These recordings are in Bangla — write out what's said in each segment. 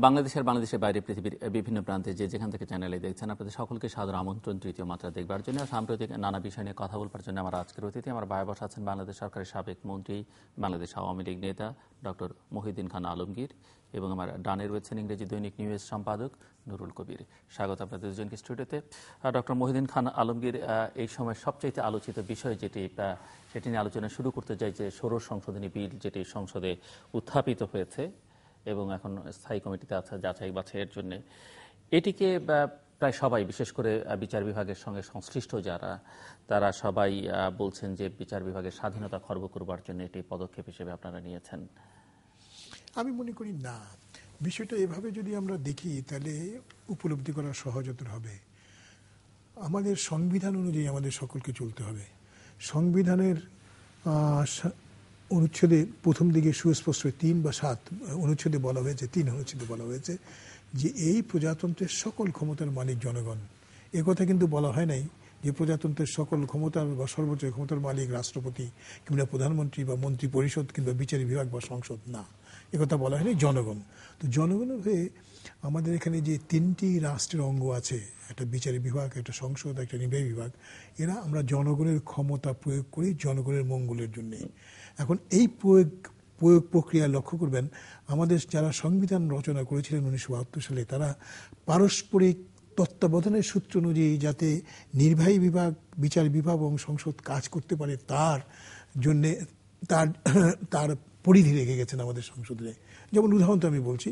বাংলাদেশের বাইরে পৃথিবীর বিভিন্ন প্রান্তে যেখান থেকে চ্যানেলে দেখছেন, আপনাদের সকলকে সাদর আমন্ত্রণ তৃতীয় মাত্রা দেখবার জন্য। সাম্প্রতিক নানা বিষয় নিয়ে কথা বলবার জন্য আমার আজকের অতিথি, আমার ভাই বসা আছেন বাংলাদেশ সরকারের সাবেক মন্ত্রী, বাংলাদেশ আওয়ামী লীগ নেতা ডক্টর মহিউদ্দিন খান আলমগীর, এবং আমার ডানে রয়েছেন ইংরেজি দৈনিক নিউজ সম্পাদক নুরুল কবির। স্বাগত আপনাদের দুজনকে স্টুডিওতে। ডক্টর মহিউদ্দিন খান আলমগীর, এই সময় সবচেয়ে আলোচিত বিষয় সেটি নিয়ে আলোচনা শুরু করতে চাই যে ষোড়শ সংশোধনী বিল যেটি সংসদে উত্থাপিত হয়েছে এবং এখন স্থায়ী কমিটিতে আছে যাচাই বাছাইয়ের জন্য। এটিকে প্রায় সবাই, বিশেষ করে বিচার বিভাগের সঙ্গে সংশ্লিষ্ট যারা, তারা সবাই বলছেন যে বিচার বিভাগের স্বাধীনতা খর্ব করবার জন্য এটি পদক্ষেপ হিসেবে আপনারা নিয়েছেন। আমি মনে করি না, বিষয়টা এভাবে যদি আমরা দেখি তাহলে উপলব্ধি করা সহজতর হবে। আমাদের সংবিধান অনুযায়ী আমাদের সকলকে চলতে হবে। সংবিধানের অনুচ্ছেদে প্রথম দিকে সুস্পষ্ট 3 বা 7 অনুচ্ছেদে বলা হয়েছে, 3 অনুচ্ছেদে বলা হয়েছে যে এই প্রজাতন্ত্রের সকল ক্ষমতার মালিক জনগণ। একথা কিন্তু বলা হয় নাই যে প্রজাতন্ত্রের সকল ক্ষমতার বা সর্বোচ্চ ক্ষমতার মালিক রাষ্ট্রপতি কিংবা প্রধানমন্ত্রী বা মন্ত্রী পরিষদ কিংবা বিচার বিভাগ বা সংসদ। না, একথা বলা হয়নি, জনগণ। তো জনগণের হয়ে আমাদের এখানে যে 3টি রাষ্ট্রের অঙ্গ আছে, একটা বিচারিক বিভাগ, একটা সংসদ, একটা নির্বাহী বিভাগ, এরা আমরা জনগণের ক্ষমতা প্রয়োগ করি জনগণের মঙ্গলের জন্য। এখন এই প্রয়োগ প্রক্রিয়া লক্ষ্য করবেন, আমাদের যারা সংবিধান রচনা করেছিলেন 1972 সালে, তারা পারস্পরিক তত্ত্বাবধানের সূত্র অনুযায়ী যাতে নির্বাহী বিভাগ, বিচার বিভাগ এবং সংসদ কাজ করতে পারে তার জন্যে তার পরিধি রেখে গেছেন আমাদের সংসদে। যেমন উদাহরণ আমি বলছি,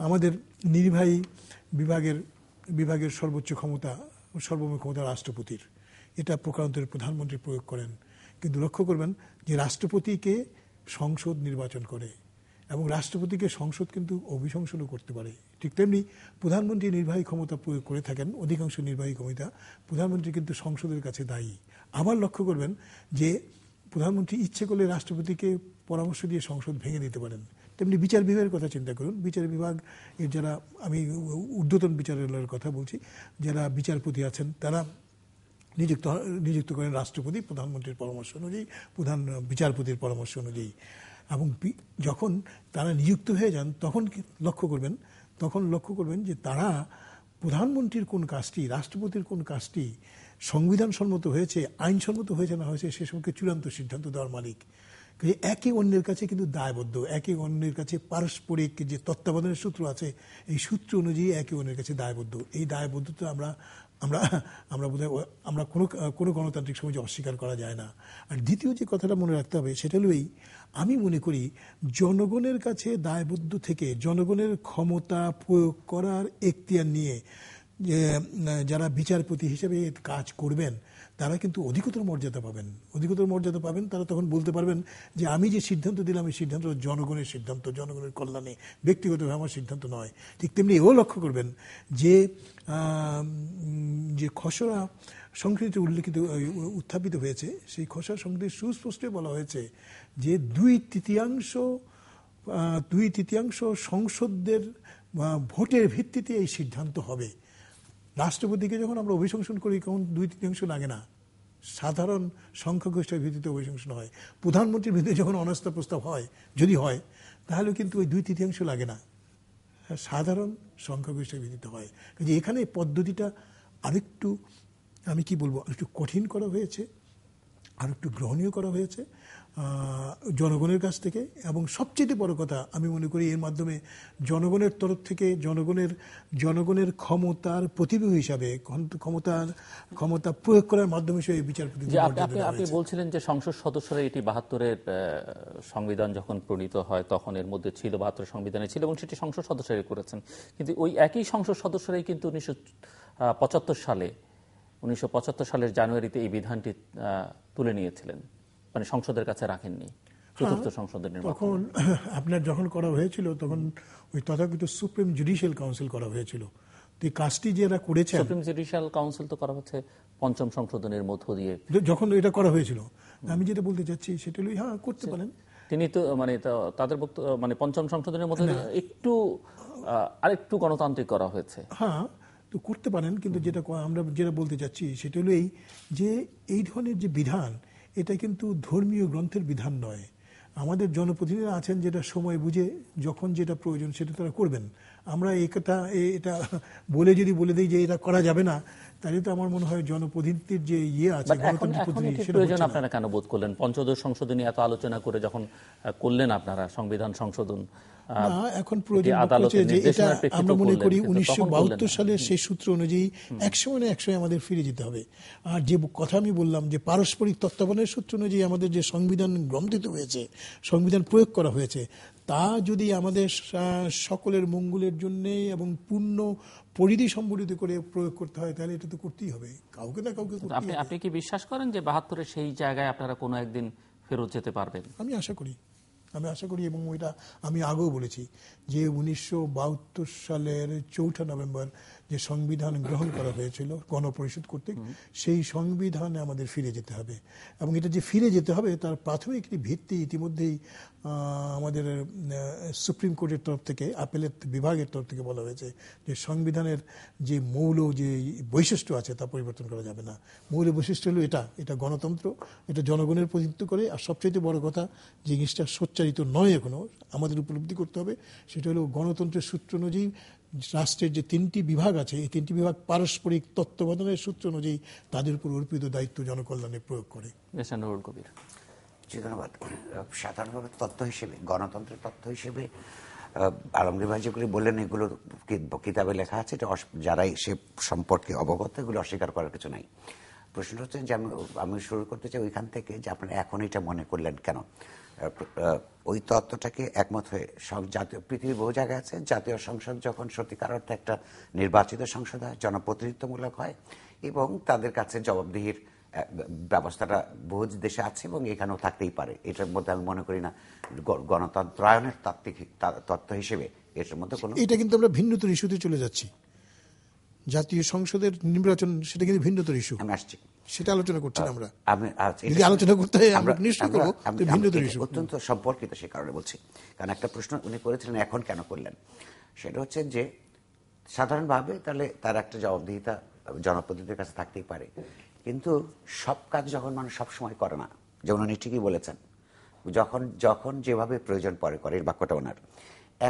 আমাদের নির্বাহী বিভাগের সর্বোচ্চ ক্ষমতা, সর্বমোট ক্ষমতা রাষ্ট্রপতির। এটা প্রকারান্তরে প্রধানমন্ত্রী প্রয়োগ করেন। কিন্তু লক্ষ্য করবেন যে রাষ্ট্রপতিকে সংসদ নির্বাচন করে এবং রাষ্ট্রপতিকে সংসদ কিন্তু অভিশংসনও করতে পারে। ঠিক তেমনি প্রধানমন্ত্রী নির্বাহী ক্ষমতা প্রয়োগ করে থাকেন, অধিকাংশ নির্বাহী ক্ষমতা। প্রধানমন্ত্রী কিন্তু সংসদের কাছে দায়ী। আবার লক্ষ্য করবেন যে প্রধানমন্ত্রী ইচ্ছে করলে রাষ্ট্রপতিকে পরামর্শ দিয়ে সংসদ ভেঙে দিতে পারেন। তেমনি বিচার বিভাগের কথা চিন্তা করুন। বিচার বিভাগ এর যারা, আমি ঊর্ধ্বতন বিচারালয়ের কথা বলছি, যারা বিচারপতি আছেন তারা নিযুক্ত করেন রাষ্ট্রপতি প্রধানমন্ত্রীর পরামর্শ অনুযায়ী, প্রধান বিচারপতির পরামর্শ অনুযায়ী। এবং যখন তারা নিযুক্ত হয়ে যান তখন লক্ষ্য করবেন যে তারা প্রধানমন্ত্রীর কোন কাজটি, রাষ্ট্রপতির কোন কাজটি সংবিধানসম্মত হয়েছে, আইনসম্মত হয়েছে না হয়েছে, সে সম্পর্কে চূড়ান্ত সিদ্ধান্ত দেওয়ার মালিক। একে অন্যের কাছে কিন্তু দায়বদ্ধ, একে অন্যের কাছে পারস্পরিক যে তত্ত্বাবধানের সূত্র আছে, এই সূত্র অনুযায়ী একে অন্যের কাছে দায়বদ্ধ। এই দায়বদ্ধতা আমরা বোধহয় আমরা কোনো গণতান্ত্রিক সমাজে অস্বীকার করা যায় না। আর দ্বিতীয় যে কথাটা মনে রাখতে হবে সেটা হলো আমি মনে করি জনগণের কাছে দায়বদ্ধ থেকে জনগণের ক্ষমতা প্রয়োগ করার এখতিয়ার নিয়ে যারা বিচারপতি হিসেবে কাজ করবেন তারা কিন্তু অধিকতর মর্যাদা পাবেন। তারা তখন বলতে পারবেন যে আমি যে সিদ্ধান্ত দিলাম এই সিদ্ধান্ত জনগণের সিদ্ধান্ত, জনগণের কল্যাণে, ব্যক্তিগতভাবে আমার সিদ্ধান্ত নয়। ঠিক তেমনি এও লক্ষ্য করবেন যে খসড়া সংশোধনীতে উত্থাপিত হয়েছে, সেই খসড়া সংশোধনীতে সুস্পষ্ট বলা হয়েছে যে 2/3 সংসদদের ভোটের ভিত্তিতে এই সিদ্ধান্ত হবে। রাষ্ট্রপতিকে যখন আমরা অভিশংসন করি তখন 2/3 লাগে না, সাধারণ সংখ্যাগরিষ্ঠের ভিত্তিতে অভিশংসন হয়। প্রধানমন্ত্রীর ভিত্তিতে যখন অনাস্থা প্রস্তাব হয়, যদি হয়, তাহলে কিন্তু ওই 2/3 লাগে না, সাধারণ সংখ্যাগরিষ্ঠের ভিত্তিতে হয়। কিন্তু এখানে পদ্ধতিটা আরেকটু, আমি কি বলবো, একটু কঠিন করা হয়েছে, আর একটু গ্রহণীয় করা হয়েছে জনগণের কাছ থেকে। এবং সবচেয়ে বড় কথা, আমি মনে করি এর মাধ্যমে জনগণের তরফ থেকে জনগণের ক্ষমতার প্রতিবিম্ব হিসাবে ক্ষমতা প্রয়োগ করার মাধ্যমে সেই বিচারপতি। আপনি বলছিলেন যে সংসদ সদস্যরা এটি 72-এর সংবিধান যখন প্রণীত হয় তখন এর মধ্যে ছিল, 72 সংবিধানে ছিল এবং সেটি সংসদ সদস্যরাই করেছেন। কিন্তু ওই একই সংসদ সদস্যরাই কিন্তু 1975 সালের জানুয়ারিতে এই বিধানটি তুলে নিয়েছিলেন, মানে সংসদের কাছে রাখেননি। চতুর্থ সংসদের নির্বাচন তখন আপনার যখন করা হয়েছিল তখন ওই তথাকথিত সুপ্রিম জুডিশিয়াল কাউন্সিল করা হয়েছিল। তো এই কাজটি যারা করেছেন, সুপ্রিম জুডিশিয়াল কাউন্সিল তো করা হচ্ছে পঞ্চম সংশোধনের মধ্য দিয়ে যখন এটা করা হয়েছিল। আমি যেটা বলতে চাচ্ছি সেটা হলো, হ্যাঁ করতে পারেন। তিনি তো তাদের মানে পঞ্চম সংশোধনের মধ্যে একটু আরেকটু গণতান্ত্রিক করা হয়েছে। হ্যাঁ, তো করতে পারেন, কিন্তু আমরা যেটা বলতে চাচ্ছি সেটা হলো যে এই ধরনের যে বিধান, এটা কিন্তু ধর্মীয় গ্রন্থের বিধান নয়। আমাদের জনপ্রতিনিধিরা আছেন যেটা সময় বুঝে যখন যেটা প্রয়োজন সেটা তারা করবেন। আমরা এটা বলে যদি বলে দিই যে এটা করা যাবে না, তাহলে তো আমার মনে হয় জনপ্রতিনিধির যে আছে, এখন এটির প্রয়োজন আপনারা কেন বোধ করলেন? পঞ্চদশ সংশোধনী এত আলোচনা করে যখন করলেন আপনারা সংবিধান সংশোধন, না, এখন প্রয়োজন হচ্ছে যে এটা আমরা মনে করি 1972 সালের সেই সূত্র অনুযায়ী একসময় না একসময় আমাদের ফিরে যেতে হবে। আর যে কথা আমি বললাম যে পারস্পরিক তত্ত্বাবধানের সূত্র অনুযায়ী আমাদের যে সংবিধান গ্রন্থিত হয়েছে, সংবিধান প্রয়োগ করা হয়েছে, তা যদি আমাদের সকলের মঙ্গলের জন্য এবং পূর্ণ পরিধি সম্বলিত করে প্রয়োগ করতে হয়, তাহলে এটা তো করতেই হবে, কাউকে না কাউকে করতে হবে। আপনি কি বিশ্বাস করেন যে 72-এর সেই জায়গায় আপনারা কোনো একদিন ফেরত যেতে পারবেন? আমি আশা করি এবং ওইটা আমি আগেও বলেছি যে 1972 সালের 4 নভেম্বর যে সংবিধান গ্রহণ করা হয়েছিল গণপরিষদ কর্তৃক, সেই সংবিধানে আমাদের ফিরে যেতে হবে। এবং এটা যে ফিরে যেতে হবে তার প্রাথমিক একটি ভিত্তি ইতিমধ্যেই আমাদের সুপ্রিম কোর্টের তরফ থেকে, আপিলেট বিভাগের তরফ থেকে বলা হয়েছে যে সংবিধানের যে মৌল যে বৈশিষ্ট্য আছে তা পরিবর্তন করা যাবে না। মৌল বৈশিষ্ট্য হলো এটা গণতন্ত্র, এটা জনগণের প্রতিনিধিত্ব করে। আর সবচেয়ে বড় কথা, যে জিনিসটা সোচ্চারিত নয় এখনো, আমাদের উপলব্ধি করতে হবে, সেটা হলো গণতন্ত্রের সূত্র অনুযায়ী রাষ্ট্রের যে 3টি বিভাগ আছে, এই 3টি বিভাগ পারস্পরিক তত্ত্বাবধানের সূত্র অনুযায়ী তাদের উপর অর্পিত দায়িত্ব জনকল্যাণে প্রয়োগ করে। কবির, ধন্যবাদ। সাধারণভাবে তত্ত্ব হিসেবে, গণতন্ত্রের তত্ত্ব হিসেবে আলমগীর ভাই যেগুলি বললেন এগুলো কিতাবে লেখা আছে, এটা যারাই সে সম্পর্কে অবগত এগুলো অস্বীকার করার কিছু নাই। প্রশ্ন হচ্ছে যে আমি শুরু করতে চাই ওইখান থেকে যে আপনারা এখন এটা মনে করলেন কেন। ওই তত্ত্বটাকে একমত হয়ে জাতীয়, পৃথিবীর বহু জায়গায় আছে, জাতীয় সংসদ যখন সত্যিকার অর্থে একটা নির্বাচিত সংসদ হয়, জনপ্রতিনিধিত্বমূলক হয় এবং তাদের কাছে জবাবদিহির ব্যবস্থাটা বহু দেশে আছে এবং এখানেও থাকতেই পারে। এটার মধ্যে আমি মনে করি না গণতন্ত্রায়নের তত্ত্ব হিসেবে এটার মধ্যে কোনো, এটা কিন্তু আমরা ভিন্নতর ইস্যুতে চলে যাচ্ছি। জাতীয় সংসদের নির্বাচন সেটা কিন্তু ভিন্নতর ইস্যু, আমি আসছি সেটা আলোচনা করছি না আমরা। যদি আলোচনা করতে হয় আমরা নিশ্চয় করব, ভিন্নতর ইস্যু অত্যন্ত সম্পর্কিত, সে কারণে বলছি। কারণ একটা প্রশ্ন উনি করেছিলেন এখন কেন করলেন, সেটা হচ্ছে যে সাধারণভাবে তাহলে তার একটা জবাবদিহিতা জনপ্রতিনিধিদের কাছে থাকতেই পারে, কিন্তু সব কাজ যখন মানুষ সবসময় করে না, যেমন উনি ঠিকই বলেছেন, যখন যেভাবে প্রয়োজন পড়ে করে, এর বাক্যটা ওনার।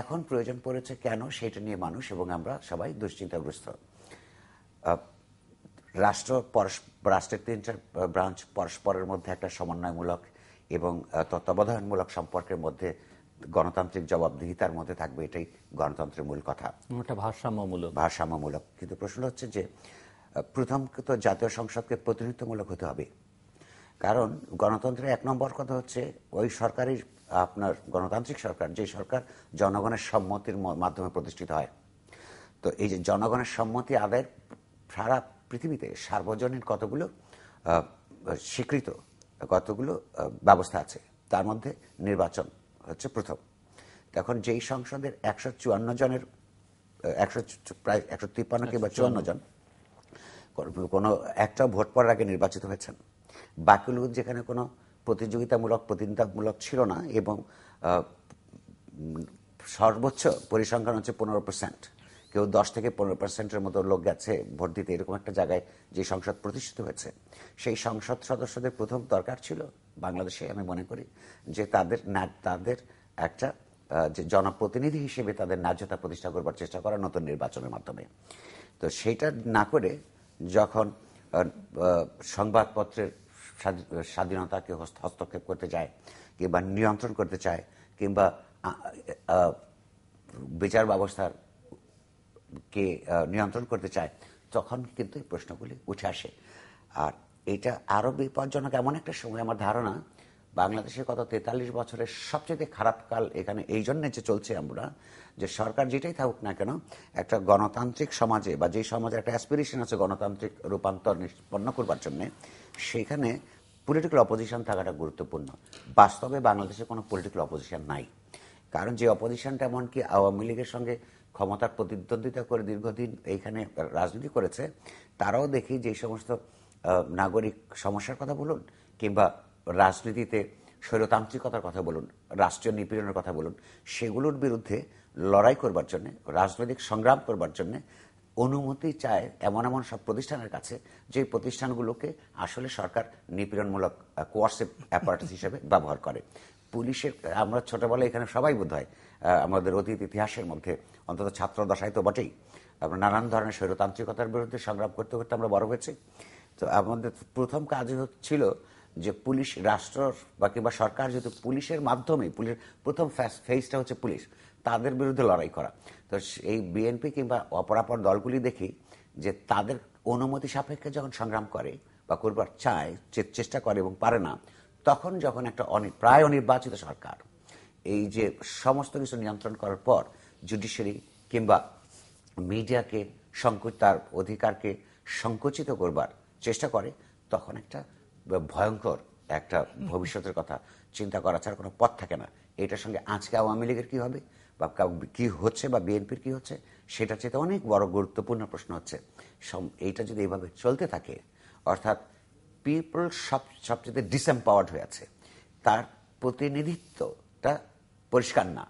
এখন প্রয়োজন পড়েছে কেন, সেটা নিয়ে মানুষ এবং আমরা সবাই দুশ্চিন্তাগ্রস্ত। রাষ্ট্রের 3টা ব্রাঞ্চ পরস্পরের মধ্যে একটা সমন্বয়মূলক এবং তত্ত্বাবধানমূলক সম্পর্কের মধ্যে গণতান্ত্রিক জবাবদিহিতার মধ্যে থাকবে, এটাই গণতন্ত্রের মূল কথা, ভারসাম্যমূলক। কিন্তু প্রশ্ন হচ্ছে যে প্রথম তো জাতীয় সংসদকে প্রতিনিধিত্বমূলক হতে হবে, কারণ গণতন্ত্রের 1 নম্বর কথা হচ্ছে ওই সরকারের, আপনার গণতান্ত্রিক সরকার, যে সরকার জনগণের সম্মতির মাধ্যমে প্রতিষ্ঠিত হয়। তো এই যে জনগণের সম্মতি আদায়ের সারা পৃথিবীতে সার্বজনীন কতগুলো স্বীকৃত কতগুলো ব্যবস্থা আছে, তার মধ্যে নির্বাচন হচ্ছে প্রথম। তখন যেই সংসদের 154 জনের প্রায় 153 কিংবা 54 জন কোনো একটা ভোট পড়ার আগে নির্বাচিত হয়েছেন, বাকিগুলো যেখানে কোনো প্রতিদ্বন্দ্বিতামূলক ছিল না এবং সর্বোচ্চ পরিসংখ্যান হচ্ছে 15%, কেউ 10 থেকে 15%-এর মতো লোক গেছে ভোট দিতে, এরকম একটা জায়গায় যে সংসদ প্রতিষ্ঠিত হয়েছে, সেই সংসদ সদস্যদের প্রথম দরকার ছিল বাংলাদেশে, আমি মনে করি যে তাদের একটা যে জনপ্রতিনিধি হিসেবে তাদের ন্যায্যতা প্রতিষ্ঠা করবার চেষ্টা করা নতুন নির্বাচনের মাধ্যমে। তো সেইটা না করে যখন সংবাদপত্রের স্বাধীনতাকে হস্তক্ষেপ করতে চায় কিংবা নিয়ন্ত্রণ করতে চায় কিংবা বিচার ব্যবস্থার কে নিয়ন্ত্রণ করতে চায়, তখন কিন্তু এই প্রশ্নগুলি উঠে আসে। আর এটা আরো বিপজ্জনক এমন একটা সময়, আমার ধারণা বাংলাদেশের গত 43 বছরের সবচেয়ে খারাপ কাল এখানে এই জন্য যে চলছে, আমরা যে সরকার যেটাই থাকুক না কেন, একটা গণতান্ত্রিক সমাজে বা যে সমাজের একটা অ্যাসপিরেশন আছে গণতান্ত্রিক রূপান্তর নিষ্পন্ন করবার জন্য, সেখানে পলিটিক্যাল অপোজিশন থাকাটা গুরুত্বপূর্ণ। বাস্তবে বাংলাদেশে কোনো পলিটিক্যাল অপোজিশন নাই, কারণ যে অপোজিশনটা এমনকি আওয়ামী লীগের সঙ্গে ক্ষমতার প্রতিদ্বন্দ্বিতা করে দীর্ঘদিন এইখানে রাজনীতি করেছে, তারাও দেখি যে সমস্ত নাগরিক সমস্যার কথা বলুন কিংবা রাজনীতিতে স্বৈরতান্ত্রিকতার কথা বলুন, রাষ্ট্রীয় নিপীড়নের কথা বলুন, সেগুলোর বিরুদ্ধে লড়াই করবার জন্য, রাজনৈতিক সংগ্রাম করবার জন্য অনুমতি চায় এমন এমন সব প্রতিষ্ঠানের কাছে, যে প্রতিষ্ঠানগুলোকে আসলে সরকার নিপীড়নমূলক কোয়ার্সিভ অ্যাপারেটাস হিসেবে ব্যবহার করে। পুলিশের, আমরা ছোটবেলায় এখানে সবাই বোধ হয় আমাদের অতীত ইতিহাসের মধ্যে, অন্তত ছাত্র দশায় তো বটেই, আমরা নানান ধরনের স্বৈরতান্ত্রিকতার বিরুদ্ধে সংগ্রাম করতে করতে আমরা বড় হয়েছি। তো আমাদের প্রথম কাজ ছিল যে পুলিশ রাষ্ট্র বা কিংবা সরকার যেহেতু পুলিশের মাধ্যমে, পুলিশের প্রথম ফেজটা হচ্ছে পুলিশ, তাদের বিরুদ্ধে লড়াই করা। তো এই বিএনপি কিংবা অপরাপর দলগুলি দেখি যে তাদের অনুমতি সাপেক্ষে যখন সংগ্রাম করে বা করবার চায়, চেষ্টা করে এবং পারে না, তখন যখন একটা প্রায় অনির্বাচিত সরকার এই যে সমস্ত কিছু নিয়ন্ত্রণ করার পর জুডিশিয়ারি কিংবা মিডিয়াকে তার অধিকারকে সংকুচিত করবার চেষ্টা করে, তখন একটা ভয়ঙ্কর একটা ভবিষ্যতের কথা চিন্তা করা ছাড়া কোনো পথ থাকে না। এটার সঙ্গে আজকে আওয়ামী লীগের কি হবে বা কি হচ্ছে বা বিএনপির কি হচ্ছে, সেটা চেয়ে অনেক বড় গুরুত্বপূর্ণ প্রশ্ন হচ্ছে এইটা যদি এইভাবে চলতে থাকে, অর্থাৎ পিপল সবচেয়ে ডিসএম্পাওয়ার্ড হয়ে আছে, তার প্রতিনিধিত্বটা পরিষ্কার না,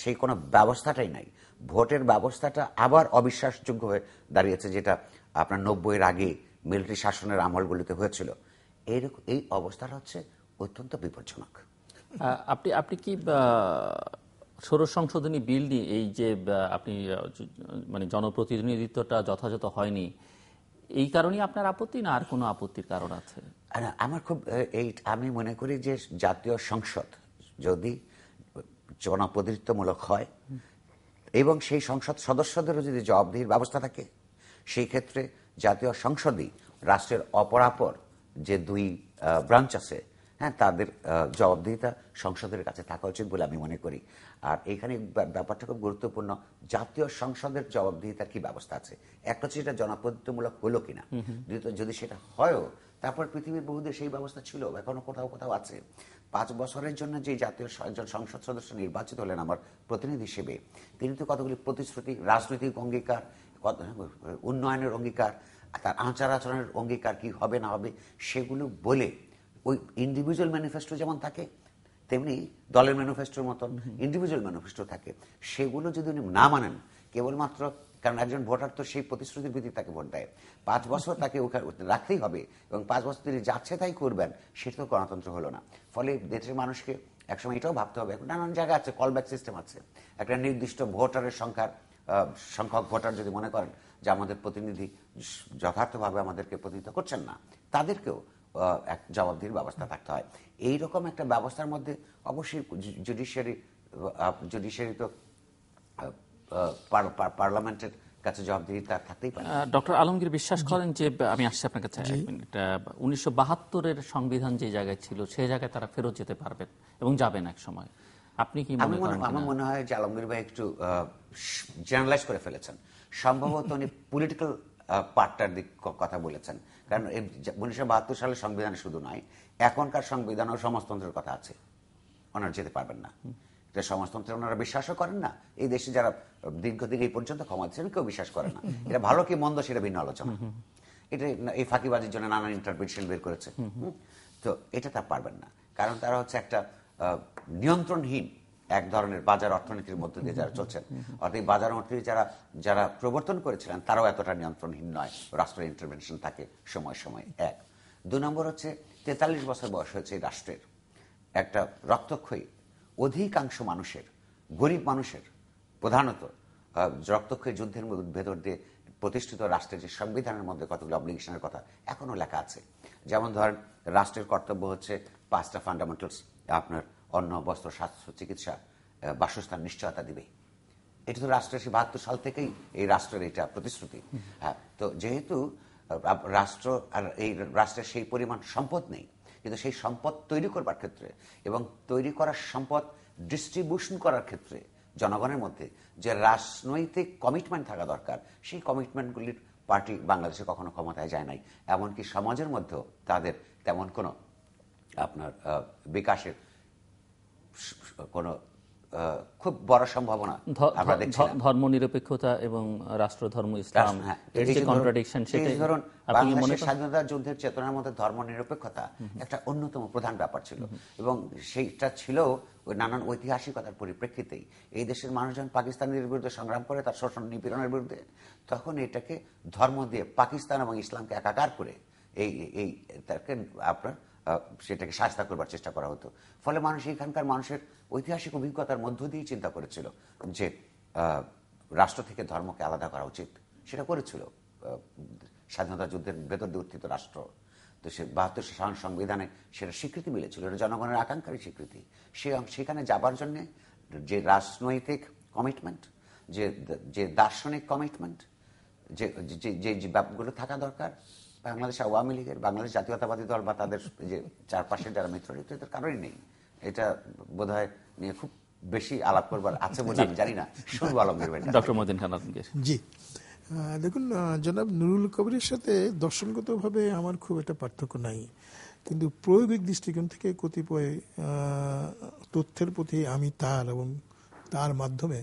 সেই কোনো ব্যবস্থাটাই নাই, ভোটের ব্যবস্থাটা আবার অবিশ্বাসযোগ্য হয়ে দাঁড়িয়েছে, যেটা আপনার 90-এর আগে মিলিটারি শাসনের আমলগুলিতে হয়েছিল। এই অবস্থাটা হচ্ছে অত্যন্ত বিপজ্জনক। আপনি কি ষোড়শ সংশোধনী বিল নিয়ে এই যে আপনি মানে জনপ্রতিনিধিত্বটা যথাযথ হয়নি, এই কারণেই আপনার আপত্তি, না আর কোনো আপত্তির কারণ আছে? আমার খুব আমি মনে করি যে জাতীয় সংসদ যদি জনপ্রতিনিধিত্বমূলক হয় এবং সেই সংসদ সদস্যদেরও যদি জবাবদিহির ব্যবস্থা থাকে, সেই ক্ষেত্রে জাতীয় সংসদই রাষ্ট্রের অপরাপর যে দুই ব্রাঞ্চ আছে, হ্যাঁ, তাদের জবাবদিহিতা সংসদের কাছে থাকা উচিত বলে আমি মনে করি। আর এখানে ব্যাপারটা খুব গুরুত্বপূর্ণ, জাতীয় সংসদের জবাবদিহিতার কি ব্যবস্থা আছে। একটা হচ্ছে সেটা জনপ্রতিনিধিত্বমূলক হলো কিনা, দ্বিতীয়ত যদি সেটা হয়ও, তারপর পৃথিবীর বহু দেশে এই ব্যবস্থা ছিল, এখনো কোথাও কোথাও আছে। 5 বছরের জন্য যে জাতীয় সংসদ সদস্য নির্বাচিত হলেন আমার প্রতিনিধি হিসেবে, তিনি তো কতগুলি প্রতিশ্রুতি, রাজনৈতিক অঙ্গীকার, উন্নয়নের অঙ্গীকার, তার আচার আচরণের অঙ্গীকার কি হবে না হবে সেগুলো বলে, ওই ইন্ডিভিজুয়াল ম্যানিফেস্টো যেমন থাকে তেমনি দলের ম্যানিফেস্টোর মতন ইন্ডিভিজুয়াল ম্যানিফেস্টো থাকে, সেগুলো যদি উনি না মানেন, কেবলমাত্র কারণ একজন ভোটার তো সেই প্রতিশ্রুতির ভিত্তিতে তাকে ভোট দেয়, 5 বছর তাকে রাখতেই হবে এবং 5 বছর তিনি যাচ্ছে তাই করবেন, সেটা তো গণতন্ত্র হলো না। ফলে দেশের মানুষকে একসময় এটাও ভাবতে হবে, এখন নানান জায়গা আছে, কলব্যাক সিস্টেম আছে, একটা নির্দিষ্ট ভোটারের সংখ্যক ভোটার যদি মনে করেন যে আমাদের প্রতিনিধি যথার্থভাবে আমাদেরকে প্রতিনিধিত্ব করছেন না, তাদেরকেও এক জবাবদিহির ব্যবস্থা থাকতে হয়। এইরকম একটা ব্যবস্থার মধ্যে অবশ্যই জুডিশিয়ারি তো পার্লামেন্টের কাছে জবাবদিহিতা থাকতেই পারে। ডক্টর আলমগীর বিশ্বাস করেন যে, আমি আসছি আপনার কাছে 1 মিনিট, 1972-এর সংবিধান যে জায়গায় ছিল সেই জায়গায় তারা ফেরত যেতে পারবেন এবং যাবেন এক সময়, আপনি কি মনে করেন? আমার মনে হয় যে আলমগীর ভাই একটু জেনারেলাইজ করে ফেলেছেন, সম্ভবত উনি পলিটিক্যাল পার্টটার দিক কথা বলেছেন, কারণ 1972 সালের সংবিধানে শুধু নয়, এখনকার সংবিধানেও সমাজতন্ত্রের কথা আছে, ওনারা যেতে পারবেন না। এটা সমাজতন্ত্রে ওনারা বিশ্বাসও করেন না, এই দেশে যারা দীর্ঘদিন এই পর্যন্ত ক্ষমতা ছিলেন কেউ বিশ্বাস করে না। এটা ভালো কি মন্দ সেটা ভিন্ন আলোচনা, এটা এই ফাঁকিবাজির জন্য নানান ইন্টারপ্রিটেশন বের করেছে। তো এটা তা পারবেন না, কারণ তারা হচ্ছে একটা নিয়ন্ত্রণহীন এক ধরনের বাজার অর্থনীতির মধ্যে দিয়ে যারা চলছেন, অর্থাৎ এই বাজার অর্থনীতি যারা প্রবর্তন করেছিলেন তারাও এতটা নিয়ন্ত্রণহীন নয়, রাষ্ট্রের ইন্টারভেনশন থাকে সময় সময়। 1, 2 নম্বর হচ্ছে 43 বছর বয়স হয়েছে এই রাষ্ট্রের, একটা রক্তক্ষয়ী অধিকাংশ মানুষের, গরিব মানুষের প্রধানত রক্তক্ষয়ী যুদ্ধের ভেতর দিয়ে প্রতিষ্ঠিত রাষ্ট্রের যে সংবিধানের মধ্যে কতগুলো অবলিগেশনের কথা এখনো লেখা আছে। যেমন ধরেন, রাষ্ট্রের কর্তব্য হচ্ছে 5টা ফান্ডামেন্টালস, আপনার অন্ন, বস্ত্র, স্বাস্থ্য, চিকিৎসা, বাসস্থান নিশ্চয়তা দিবে। এটা তো রাষ্ট্রের 72 সাল থেকেই এই রাষ্ট্রের এটা প্রতিশ্রুতি। হ্যাঁ, তো যেহেতু রাষ্ট্র আর এই রাষ্ট্রের সেই পরিমাণ সম্পদ নেই, কিন্তু সেই সম্পদ তৈরি করবার ক্ষেত্রে এবং তৈরি করার সম্পদ ডিস্ট্রিবিউশন করার ক্ষেত্রে জনগণের মধ্যে যে রাজনৈতিক কমিটমেন্ট থাকা দরকার, সেই কমিটমেন্টগুলির পার্টি বাংলাদেশে কখনো ক্ষমতায় যায় নাই। এমনকি সমাজের মধ্যেও তাদের তেমন কোনো আপনার বিকাশের কোনো খুব বড় সম্ভাবনা আমরা দেখছি না। ধর্মনিরপেক্ষতা এবং রাষ্ট্রধর্ম ইসলাম, এর যে কন্ট্রাডিকশন, সেটাই ধরুন বাংলাদেশের স্বাধীনতা যুদ্ধের চেতনার মধ্যে ধর্মনিরপেক্ষতা একটা অন্যতম প্রধান ব্যাপার ছিল, এবং সেইটা ছিল ওই নানান ঐতিহাসিকতার পরিপ্রেক্ষিতেই। এই দেশের মানুষ যখন পাকিস্তানের বিরুদ্ধে সংগ্রাম করে, তার শোষণ নিপীড়নের বিরুদ্ধে, তখন এটাকে ধর্ম দিয়ে পাকিস্তান এবং ইসলামকে একাকার করে তাকে আপনার সেটাকে শাস্তা করবার চেষ্টা করা হতো। ফলে মানুষ এখানকার মানুষের ঐতিহাসিক অভিজ্ঞতার মধ্য দিয়ে চিন্তা করেছিল যে রাষ্ট্র থেকে ধর্মকে আলাদা করা উচিত। সেটা করেছিল স্বাধীনতা যুদ্ধের ভেতর দিয়ে উত্থিত রাষ্ট্র। তো সে 72 সাল সংবিধানে সেটা স্বীকৃতি মিলেছিল, এটা জনগণের আকাঙ্ক্ষার স্বীকৃতি। সেখানে যাবার জন্য যে রাজনৈতিক কমিটমেন্ট, যে দার্শনিক কমিটমেন্ট, যে ব্যাপারগুলো থাকা দরকার বাংলাদেশ আওয়ামী লীগের, বাংলাদেশ জাতীয়তাবাদী দল বা তাদের যে চারপাশে যারা মিত্ররিত, এদের কারণই নেই। এটা বোধহয় নিয়ে খুব বেশি আলাপ করবার আছে বলে আমি জানি না। শুনবো আলমগীর ভাই। ডক্টর মতিন খান জি, দেখুন জনাব নুরুল কবিরের সাথে দর্শনগতভাবে আমার খুব একটা পার্থক্য নাই, কিন্তু প্রয়োগিক দৃষ্টিকোণ থেকে কতিপয় তথ্যের প্রতি আমি তার এবং তার মাধ্যমে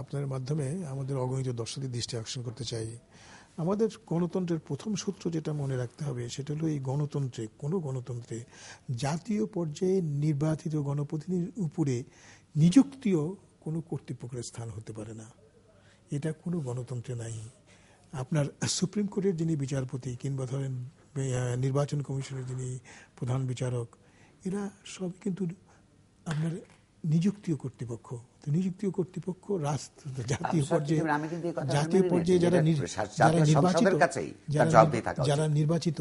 আপনার মাধ্যমে আমাদের অগণিত দর্শকদের দৃষ্টি আকর্ষণ করতে চাই। আমাদের গণতন্ত্রের প্রথম সূত্র যেটা মনে রাখতে হবে সেটা হলো এই কোনো গণতন্ত্রে জাতীয় পর্যায়ে নির্বাচিত গণপ্রতিনিধির উপরে নিযুক্তিও কোনো কর্তৃপক্ষের স্থান হতে পারে না। এটা কোনো গণতন্ত্রে নাই। আপনার সুপ্রিম কোর্টের যিনি বিচারপতি কিংবা ধরেন নির্বাচন কমিশনের যিনি প্রধান বিচারক, এরা সব কিন্তু আপনার নিযুক্তিও কর্তৃপক্ষ। তো নিযুক্তিও কর্তৃপক্ষ জাতীয় পর্যায়ে যারা নির্বাচিত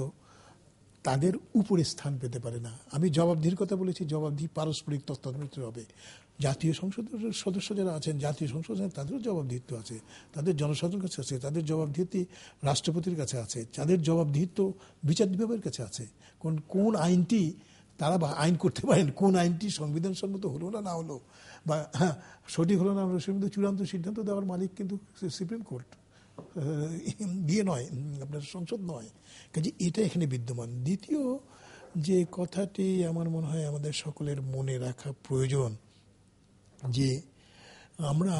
তাদের উপরে স্থান পেতে পারে না। আমি জবাবদিহির কথা বলেছি, জবাবদিহি পারস্পরিক তত্ত্বাবধানে হবে। জাতীয় সংসদের সদস্য যারা আছেন, জাতীয় সংসদ তাদেরও জবাবদিহিত্ব আছে, তাদের জনসাধারণের কাছে আছে, তাদের জবাবদিহিত্ব রাষ্ট্রপতির কাছে আছে, তাদের জবাবদিহিত্ব বিচার বিভাগের কাছে আছে। কোন আইনটি তারা আইন করতে পারেন, কোন আইনটি সংবিধান সম্মত হলো না হলো বা সঠিক হলো না হলো, সে কিন্তু চূড়ান্ত সিদ্ধান্ত দেওয়ার মালিক কিন্তু সুপ্রিম কোর্ট দিয়ে নয়, আপনার সংসদ নয়। কাজে এটা এখানে বিদ্যমান। দ্বিতীয় যে কথাটি আমার মনে হয় আমাদের সকলের মনে রাখা প্রয়োজন, যে আমরা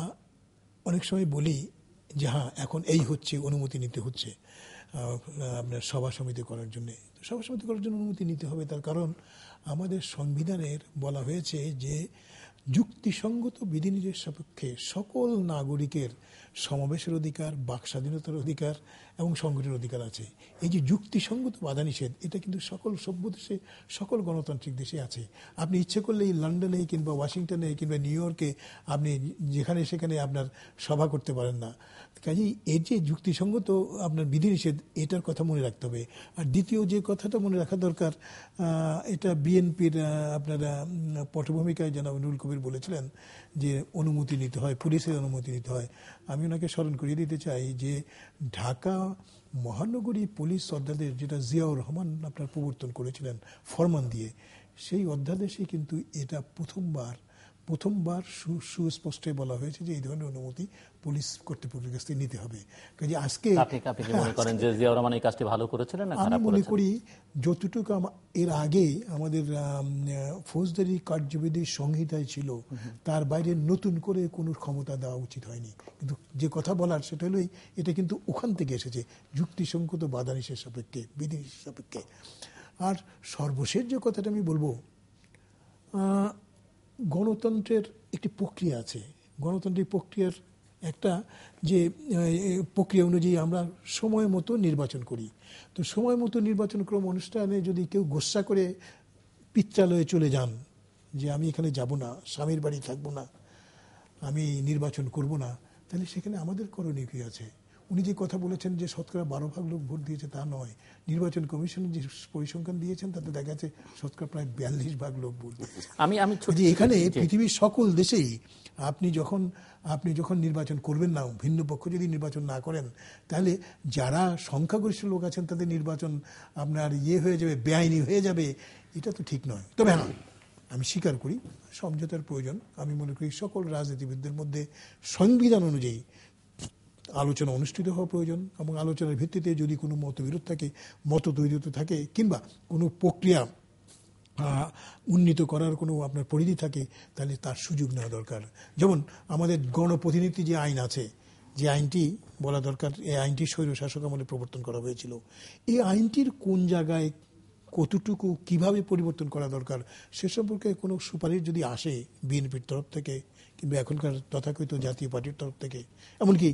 অনেক সময় বলি যে হ্যাঁ এখন এই হচ্ছে, অনুমতি নিতে হচ্ছে আপনার সভা সমিতি করার জন্য। সভা সমিতি করার জন্য অনুমতি নিতে হবে, তার কারণ আমাদের সংবিধানের বলা হয়েছে যে যুক্তিসঙ্গত বিধিনিষেধের সাপেক্ষে সকল নাগরিকের সমাবেশের অধিকার, বাক স্বাধীনতার অধিকার এবং সংগঠনের অধিকার আছে। এই যে যুক্তিসঙ্গত বাধা নিষেধ, এটা কিন্তু সকল সভ্য দেশে, সকল গণতান্ত্রিক দেশে আছে। আপনি ইচ্ছে করলে লন্ডনে কিংবা ওয়াশিংটনে কিংবা নিউ ইয়র্কে আপনি যেখানে সেখানে আপনার সভা করতে পারেন না। কাজেই এর যে যুক্তিসঙ্গত আপনার বিধিনিষেধ, এটার কথা মনে রাখতে হবে। আর দ্বিতীয় যে কথাটা মনে রাখা দরকার, এটা বিএনপির আপনার পটভূমিকায় জনাব নুরুল কবির বলেছিলেন যে অনুমতি নিতে হয়, পুলিশের অনুমতি নিতে হয়। আমি ওনাকে স্মরণ করিয়ে দিতে চাই যে ঢাকা মহানগরী পুলিশ অধ্যাদেশ, যেটা জিয়াউর রহমান আপনার প্রবর্তন করেছিলেন ফরমান দিয়ে, সেই অধ্যাদেশে কিন্তু এটা প্রথমবার সুস্পষ্ট বলা হয়েছে যে এই ধরনের অনুমতি পুলিশ কর্তৃপক্ষের কাছ থেকে নিতে হবে। কাজে আজকে আপনি মনে করেন যে জিয়াউর রহমান এই কাজটি ভালো করেছিলেন না খারাপ করেছেন? আমি মনে করি যতটুকু এর আগে আমাদের ফৌজদারি কার্যবিধি সংহিতায় ছিল, তার বাইরে নতুন করে কোনো ক্ষমতা দেওয়া উচিত হয়নি। কিন্তু যে কথা বলার সেটা হলো এটা কিন্তু ওখান থেকে এসেছে, যুক্তিসঙ্গত বাধা নিষেধ সাপেক্ষে, বিধিনিষেধ সাপেক্ষে। আর সর্বশেষ যে কথাটা আমি বলবো, গণতন্ত্রের একটি প্রক্রিয়া আছে। গণতান্ত্রিক প্রক্রিয়ার একটা যে প্রক্রিয়া অনুযায়ী আমরা সময় মতো নির্বাচন করি। তো সময় মতো নির্বাচন ক্রম অনুষ্ঠানে যদি কেউ গোসা করে পিত্রালয়ে চলে যান যে আমি এখানে যাব না, স্বামীর বাড়ি থাকবো না, আমি নির্বাচন করব না, তাহলে সেখানে আমাদের করণীয় কি আছে? উনি যে কথা বলেছেন যে শতকরা 12% লোক ভোট দিয়েছে, তা নয়। নির্বাচন কমিশন যে পরিসংখ্যান দিয়েছেন তাতে দেখা যাচ্ছে শতকরা প্রায় 42% লোক ভোট দিয়েছে। এখানে পৃথিবীর সকল দেশেই আপনি যখন নির্বাচন করবেন না, ভিন্ন পক্ষ যদি নির্বাচন না করেন, তাহলে যারা সংখ্যাগরিষ্ঠ লোক আছেন তাদের নির্বাচন আপনার হয়ে যাবে, বেআইনি হয়ে যাবে। এটা তো ঠিক নয়। তবে হ্যাঁ, আমি স্বীকার করি সমঝোতার প্রয়োজন। আমি মনে করি সকল রাজনীতিবিদদের মধ্যে সংবিধান অনুযায়ী আলোচনা অনুষ্ঠিত হওয়া প্রয়োজন, এবং আলোচনার ভিত্তিতে যদি কোনো মতবিরোধ থাকে, মতদ্বৈধতা থাকে, কিংবা কোনো প্রক্রিয়া উন্নীত করার কোনো আপনার পরিধি থাকে, তাহলে তার সুযোগ নেওয়া দরকার। যেমন আমাদের গণপ্রতিনিধি যে আইন আছে, যে আইনটি বলা দরকার, এই আইনটি স্বৈরশাসক আমলে প্রবর্তন করা হয়েছিল। এই আইনটির কোন জায়গায় কতটুকু কিভাবে পরিবর্তন করা দরকার সে সম্পর্কে কোনো সুপারিশ যদি আসে বিএনপির তরফ থেকে কিংবা এখনকার তথাকথিত জাতীয় পার্টির তরফ থেকে, এমনকি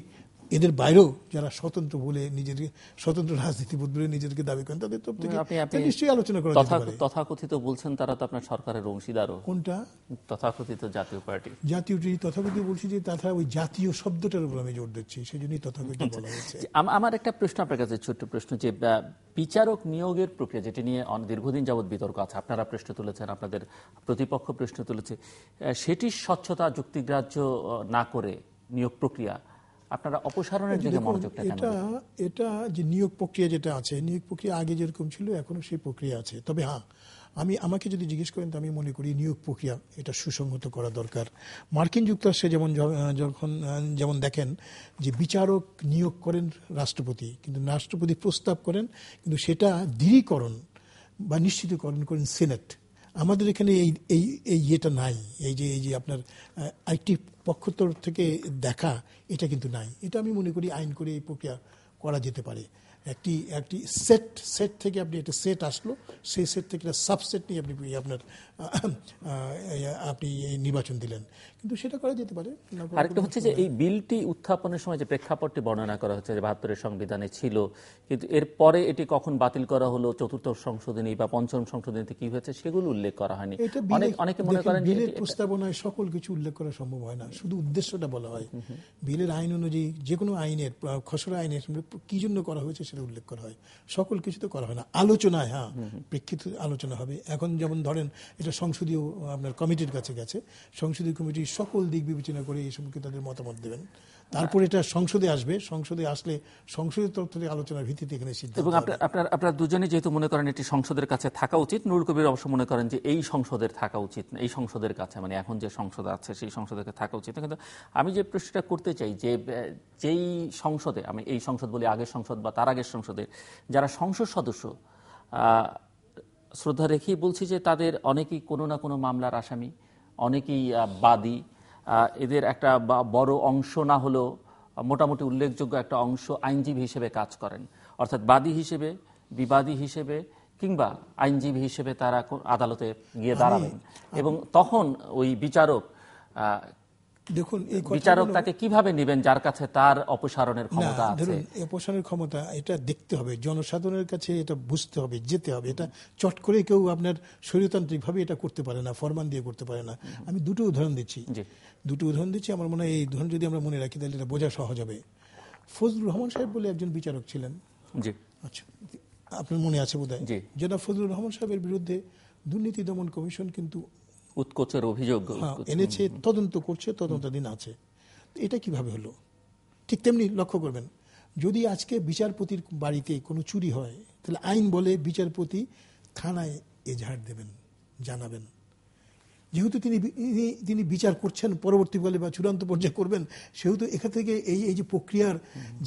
এদের বাইরেও যারা স্বতন্ত্র বলে নিজেদের স্বতন্ত্র রাজনীতিবিদ বলে নিজেদেরকে দাবি করেন তাদের তরফ থেকে নিশ্চয়ই আলোচনা করা যেতে পারে। তথাকথিত বলছেন তারা তো আপনার সরকারের অংশীদারও। কোনটা? তথাকথিত জাতীয় পার্টি। তথাকথিত বলছি যে তাছাড়া ওই জাতীয় শব্দটার উপর আমি জোর দিচ্ছি, সেই জন্যই তথাকথিত বলা হয়েছে। আমার একটা প্রশ্ন আপনার কাছে, ছোট্ট প্রশ্ন, যে বিচারক নিয়োগের প্রক্রিয়া যেটি নিয়ে দীর্ঘদিন যাবৎ বিতর্ক আছে, আপনারা প্রশ্ন তুলেছেন, আপনাদের প্রতিপক্ষ প্রশ্ন তুলেছে, সেটির স্বচ্ছতা যুক্তিগ্রাহ্য না করে নিয়োগ প্রক্রিয়া আপনারা অপসারণের দিকে মনোযোগটা কেন? এটা যে নিয়োগ প্রক্রিয়া যেটা আছে, নিয়োগ প্রক্রিয়া আগে যেরকম ছিল এখনো সেই প্রক্রিয়া আছে। তবে হ্যাঁ, আমাকে যদি জিজ্ঞেস করেন তো আমি মনে করি নিয়োগ প্রক্রিয়া এটা সুসংহত করা দরকার। মার্কিন যুক্তরাষ্ট্রে যেমন দেখেন যে বিচারক নিয়োগ করেন রাষ্ট্রপতি, কিন্তু রাষ্ট্রপতি প্রস্তাব করেন, কিন্তু সেটা দৃঢ়ীকরণ বা নিশ্চিতকরণ করেন সিনেট। আমাদের এখানে এই ইয়েটা নাই, এই যে আপনার আইটি পক্ষ থেকে দেখা, এটা কিন্তু নাই। এটা আমি মনে করি আইন করে এই প্রক্রিয়া করা যেতে পারে। একটি সেট থেকে আপনি একটা সেট আসলো, সেই সেট থেকে একটা সাবসেট নিয়ে আপনি নির্বাচন দিলেন, কিন্তু সেটা করা যেতে পারে। আরেকটা হচ্ছে যে এই বিলটি উত্থাপনের সময় যে প্রেক্ষাপটটি বর্ণনা করা হচ্ছে যে 72-এর সংবিধানে ছিল, কিন্তু এরপরে এটি কখন বাতিল করা হলো, চতুর্থ সংশোধনী বা পঞ্চম সংশোধনীতে কি হয়েছে সেগুলো উল্লেখ করা হয়নি। অনেকে মনে করেন বিলের প্রস্তাবনায় সকল কিছু উল্লেখ করা সম্ভব হয় না, শুধু উদ্দেশ্যটা বলা হয়। বিলের আইন অনুযায়ী যে কোনো আইনের খসড়া আইনের কি জন্য করা হয়েছে সেটা উল্লেখ করা হয়, সকল কিছু তো করা হয় না। আলোচনায় হ্যাঁ প্রেক্ষিত আলোচনা হবে। এখন যেমন ধরেন এটা সংসদীয় আপনার কমিটির কাছে গেছে, সংসদীয় কমিটি সকল দিক বিবেচনা করে এই সম্পর্কে তাদের মতামত দেবেন, তারপর এটা সংসদে আসবে। সংসদে আসলে সংসদের তরফ থেকে আলোচনার ভিত্তিতে এখানে সিদ্ধান্ত। এবং আপনারা দুজনে যেহেতু মনে করেন এটি সংসদের কাছে থাকা উচিত, নুরুল কবির অবশ্য মনে করেন যে এই সংসদের থাকা উচিত না, এই সংসদের কাছে মানে এখন যে সংসদ আছে সেই সংসদের থাকা উচিত না। কিন্তু আমি যে প্রশ্নটা করতে চাই যে যেই সংসদে, আমি এই সংসদ বলি আগের সংসদ বা তার আগের সংসদে যারা সংসদ সদস্য, শ্রদ্ধা রেখেই বলছি যে তাদের অনেকেই কোনো না কোনো মামলার আসামি, অনেকেই বাদী, এদের একটা বড় অংশ না হলেও মোটামুটি উল্লেখযোগ্য একটা অংশ আইনজীবী হিসেবে কাজ করেন, অর্থাৎ বাদী হিসেবে, বিবাদী হিসেবে কিংবা আইনজীবী হিসেবে তারা আদালতে গিয়ে দাঁড়াবেন। এবং তখন ওই বিচারক তাকে কিভাবে নেবেন যার কাছে তার অপসারণের ক্ষমতা আছে? ধরুন অপসারণের ক্ষমতা এটা দেখতে হবে, জনসাধারণের কাছে এটা বুঝতে হবে, যেতে হবে। এটা চট করে কেউ আপনার স্বৈরতান্ত্রিক ভাবে এটা করতে পারে না, ফরমান দিয়ে করতে পারে না। আমি দুটো উদাহরণ দিচ্ছি। আমার মনে হয় এই উদাহরণ যদি আমরা মনে রাখি তাহলে এটা বোঝা সহজ হবে। ফজলুর রহমান সাহেব বলে একজন বিচারক ছিলেন, আচ্ছা আপনার মনে আছে বোধহয়, যেটা ফজলুর রহমান সাহেবের বিরুদ্ধে দুর্নীতি দমন কমিশন কিন্তু উৎকোচের অভিযোগ এনেছে, তদন্ত করছে, তদন্তাধীন আছে। এটা কিভাবে হলো? ঠিক তেমনি লক্ষ্য করবেন, যদি আজকে বিচারপতির বাড়িতে কোনো চুরি হয় তাহলে আইন বলে বিচারপতি থানায় এজাহার দেবেন, জানাবেন। যেহেতু তিনি বিচার করছেন পরবর্তীকালে বা চূড়ান্ত পর্যায়ে করবেন, সেহেতু এখান থেকে এই যে প্রক্রিয়ার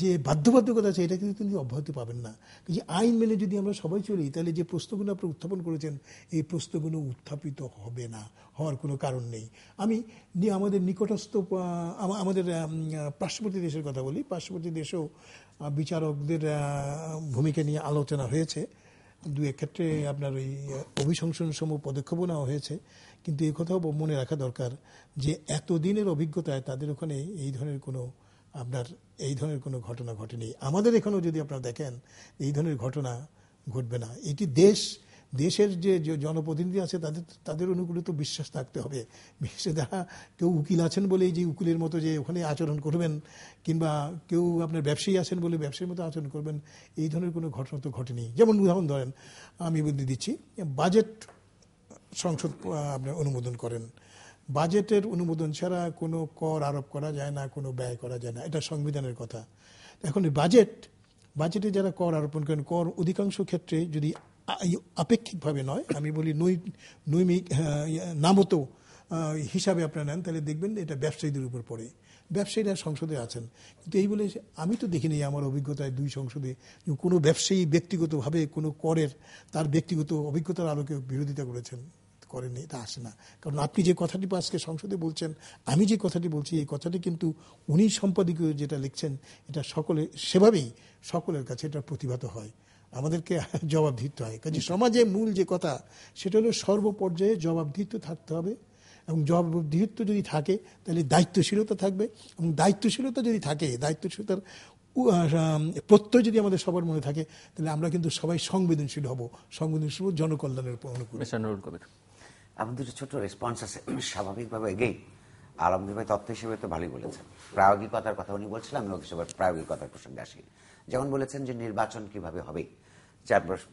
যে বাধ্যবাধকতা আছে এটা কিন্তু তিনি অব্যাহত পাবেন না। যে আইন মেনে যদি আমরা সবাই চলি তাহলে যে প্রশ্নগুলো আপনি উত্থাপন করেছেন এই প্রশ্নগুলো উত্থাপিত হবে না, হওয়ার কোনো কারণ নেই। আমি আমাদের নিকটস্থ আমাদের পার্শ্ববর্তী দেশের কথা বলি, পার্শ্ববর্তী দেশেও বিচারকদের ভূমিকা নিয়ে আলোচনা হয়েছে, দু এক ক্ষেত্রে আপনার ওই অভিশংসন সমূহ পদক্ষেপও নেওয়া হয়েছে। কিন্তু এই কথাও মনে রাখা দরকার যে এতদিনের অভিজ্ঞতায় তাদের ওখানে এই ধরনের কোনো ঘটনা ঘটেনি। আমাদের এখানেও যদি আপনারা দেখেন এই ধরনের ঘটনা ঘটবে না। এটি দেশের যে জনপ্রতিনিধি আছে তাদের অনুকূলে তো বিশ্বাস থাকতে হবে। বিশেষ যারা কেউ উকিল আছেন বলে যে উকিলের মতো যে ওখানে আচরণ করবেন, কিংবা কেউ আপনার ব্যবসায়ী আছেন বলে ব্যবসায়ীর মতো আচরণ করবেন, এই ধরনের কোনো ঘটনা তো ঘটেনি। যেমন উদাহরণ ধরেন, আমি বলতে দিচ্ছি, বাজেট সংসদ আপনার অনুমোদন করেন, বাজেটের অনুমোদন ছাড়া কোনো কর আরোপ করা যায় না, কোনো ব্যয় করা যায় না, এটা সংবিধানের কথা। এখন বাজেটে যারা কর আরোপণ করেন, কর অধিকাংশ ক্ষেত্রে যদি আপেক্ষিকভাবে নয়, আমি বলি নৈমিক নামতো হিসাবে আপনারা নেন, তাহলে দেখবেন এটা ব্যবসায়ীদের উপর পড়ে। ব্যবসায়ীরা সংসদে আছেন, কিন্তু এই বলে আমি তো দেখিনি আমার অভিজ্ঞতায় দুই সংসদে কোনো ব্যবসায়ী ব্যক্তিগতভাবে কোনো করের তার ব্যক্তিগত অভিজ্ঞতার আলোকে বিরোধিতা করেননি, এটা আসে না। কারণ আপনি যে কথাটি আজকে সংসদে বলছেন, আমি যে কথাটি বলছি, এই কথাটি কিন্তু উনি সম্পাদকীয় যেটা লিখছেন এটা সেভাবেই সকলের কাছে এটা প্রতিভাত হয়, আমাদেরকে জবাবদিহিত হয়। কাজে সমাজে মূল যে কথা সেটা হলো সর্বপর্যায়ে জবাবদিহিত থাকতে হবে, এবং জবাবদিহিত্ব যদি থাকে তাহলে দায়িত্বশীলতা থাকবে, এবং দায়িত্বশীলতা যদি থাকে, দায়িত্বশীলতার প্রত্যয় যদি আমাদের সবার মনে থাকে, তাহলে আমরা কিন্তু সবাই সংবেদনশীল হব, সংবেদনশীল জনকল্যাণের অনুকূল। মিস্টার নুরুল কবির, আমার দুটো ছোট রেসপন্স আছে। স্বাভাবিকভাবে এগেই আলমগীর ভাই তথ্য হিসেবে তো ভালোই বলেছেন, প্রায়োগিকতার কথা উনি বলছিলেন, আমি ওকে সবার প্রায়োগিকতার প্রসঙ্গে আসি। যেমন বলেছেন যে নির্বাচন কিভাবে হবে,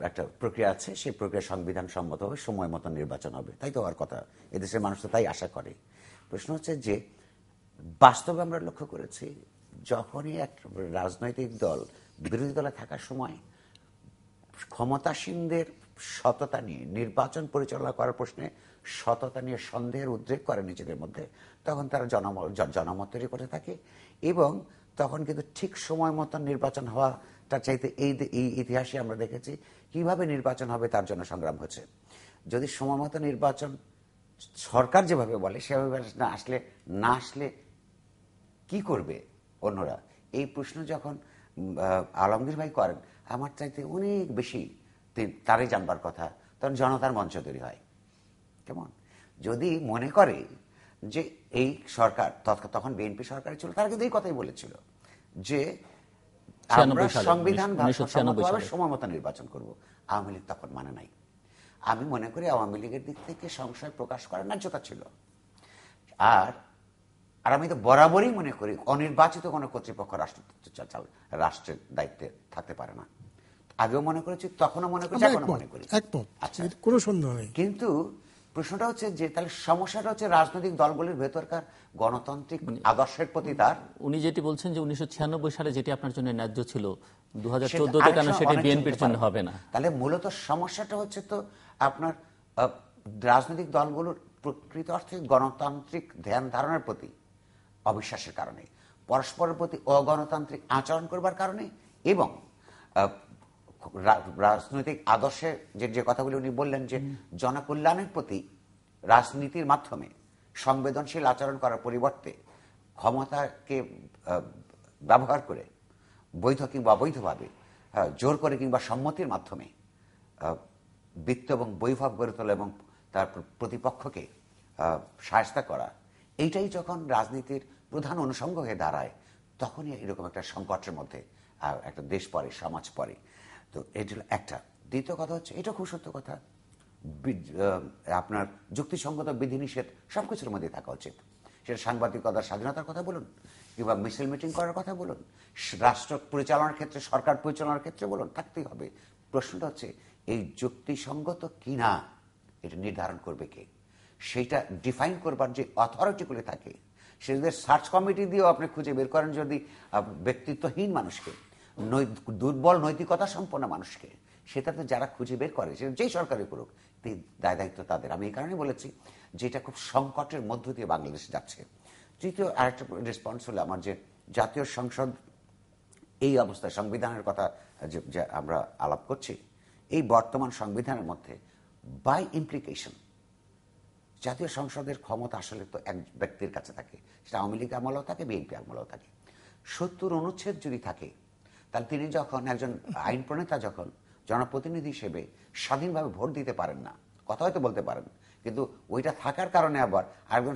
একটা প্রক্রিয়া আছে, সেই প্রক্রিয়া সংবিধান সম্মত হবে, সময় মতো নির্বাচন হবে, তাই তো হওয়ার কথা, এদেশের মানুষ তো তাই আশা করে। প্রশ্ন হচ্ছে যে বাস্তবে আমরা লক্ষ্য করেছি যখনই এক রাজনৈতিক দল বিরোধী দলে থাকার সময় ক্ষমতাসীনদের সততা নিয়ে নির্বাচন পরিচালনা করার প্রশ্নে সততা নিয়ে সন্দেহের উদ্রেক করে নিজেদের মধ্যে, তখন তারা জনমত তৈরি করে থাকে, এবং তখন কিন্তু ঠিক সময় মতো নির্বাচন হওয়াটা চাইতে এই ইতিহাসে আমরা দেখেছি কিভাবে নির্বাচন হবে তার জন্য সংগ্রাম হচ্ছে। যদি সময় মতো নির্বাচন সরকার যেভাবে বলে সেভাবে না আসলে কি করবে অন্যরা, এই প্রশ্ন যখন আলমগীর ভাই করেন, আমার চাইতে অনেক বেশি তারই জানবার কথা, তখন জনতার মঞ্চ তৈরি হয়। কেমন যদি মনে করে যে এই সরকার, তখন বিএনপি সরকার ছিল, তারা কিন্তু এই কথাই বলেছিল যে আমরা সংবিধান সময় মতো নির্বাচন করব। আওয়ামী লীগ তখন মানে নাই। আমি মনে করি আওয়ামী লীগের দিক থেকে সংশয় প্রকাশ করার ন্যায্যতা ছিল। আর আমি তো বরাবরই মনে করি অনির্বাচিত কোনো কর্তৃপক্ষ রাষ্ট্রের দায়িত্বে থাকতে পারে না। আগেও মনে করেছি, তখনও মনে করেছি, এখনো মনে করি। আচ্ছা, কোনো সন্দেহ নেই। কিন্তু প্রশ্নটা হচ্ছে যে তাহলে সমস্যাটা হচ্ছে রাজনৈতিক দলগুলির ভেতরকার গণতান্ত্রিক আদর্শের প্রতি তার, উনি যেটি বলছেন যে 1996 সালে যেটি আপনার জন্য ন্যায্য ছিল 2014 কেন সেটি বিএনপির জন্য হবে না, তাহলে মূলত সমস্যাটা হচ্ছে তো আপনার রাজনৈতিক দলগুলোর প্রকৃত অর্থে গণতান্ত্রিক ধ্যান ধারণার প্রতি অবিশ্বাসের কারণে, পরস্পরের প্রতি অগণতান্ত্রিক আচরণ করবার কারণে, এবং রাজনৈতিক আদর্শের যে কথাগুলি উনি বললেন যে জনকল্যাণের প্রতি রাজনীতির মাধ্যমে সংবেদনশীল আচরণ করার পরিবর্তে ক্ষমতাকে ব্যবহার করে বৈধ কিংবা অবৈধভাবে, জোর করে কিংবা সম্মতির মাধ্যমে বৃত্ত এবং বৈভব গড়ে তোলা এবং তার প্রতিপক্ষকে শায়েস্তা করা, এইটাই যখন রাজনীতির প্রধান অনুষঙ্গ হয়ে দাঁড়ায়, তখনই এরকম একটা সংকটের মধ্যে একটা দেশ পড়ে, সমাজ পড়ে। তো এটা একটা। দ্বিতীয় কথা হচ্ছে, এটা খুব সত্য কথা, আপনার যুক্তিসঙ্গত বিধিনিষেধ সবকিছুর মধ্যে থাকা উচিত। সেটা সাংবাদিকতার স্বাধীনতার কথা বলুন, কিংবা মিছিল মিটিং করার কথা বলুন, রাষ্ট্র পরিচালনার ক্ষেত্রে, সরকার পরিচালনার ক্ষেত্রে বলুন, থাকতেই হবে। প্রশ্নটা হচ্ছে এই যুক্তিসঙ্গত কিনা এটা নির্ধারণ করবে কে? সেইটা ডিফাইন করবার যে অথরিটিগুলি থাকে, সেদের সার্চ কমিটি দিয়েও আপনি খুঁজে বের করেন যদি ব্যক্তিত্বহীন মানুষকে, দুর্বল নৈতিকতা সম্পন্ন মানুষকে, সেটা তো যারা খুঁজে বের করে, সেটা যেই সরকারই করুক, দায় দায়িত্ব তাদের। আমি এই কারণে বলেছি যে এটা খুব সংকটের মধ্য দিয়ে বাংলাদেশ যাচ্ছে। তৃতীয় আরেকটা রেসপন্স হলো আমার, যে জাতীয় সংসদ এই অবস্থায়, সংবিধানের কথা যে আমরা আলাপ করছি, এই বর্তমান সংবিধানের মধ্যে বাই ইমপ্লিকেশন জাতীয় সংসদের ক্ষমতা আসলে তো এক ব্যক্তির কাছে থাকে, সেটা আওয়ামী লীগ আমলেও থাকে, বিএনপি আমলেও থাকে। 70 অনুচ্ছেদ যদি থাকে, তাহলে তিনি যখন একজন আইন প্রণেতা, যখন জনপ্রতিনিধি হিসেবে স্বাধীনভাবে ভোট দিতে পারেন না, কথা হয়তো বলতে পারেন, কিন্তু ওইটা থাকার কারণে আবার আরেকজন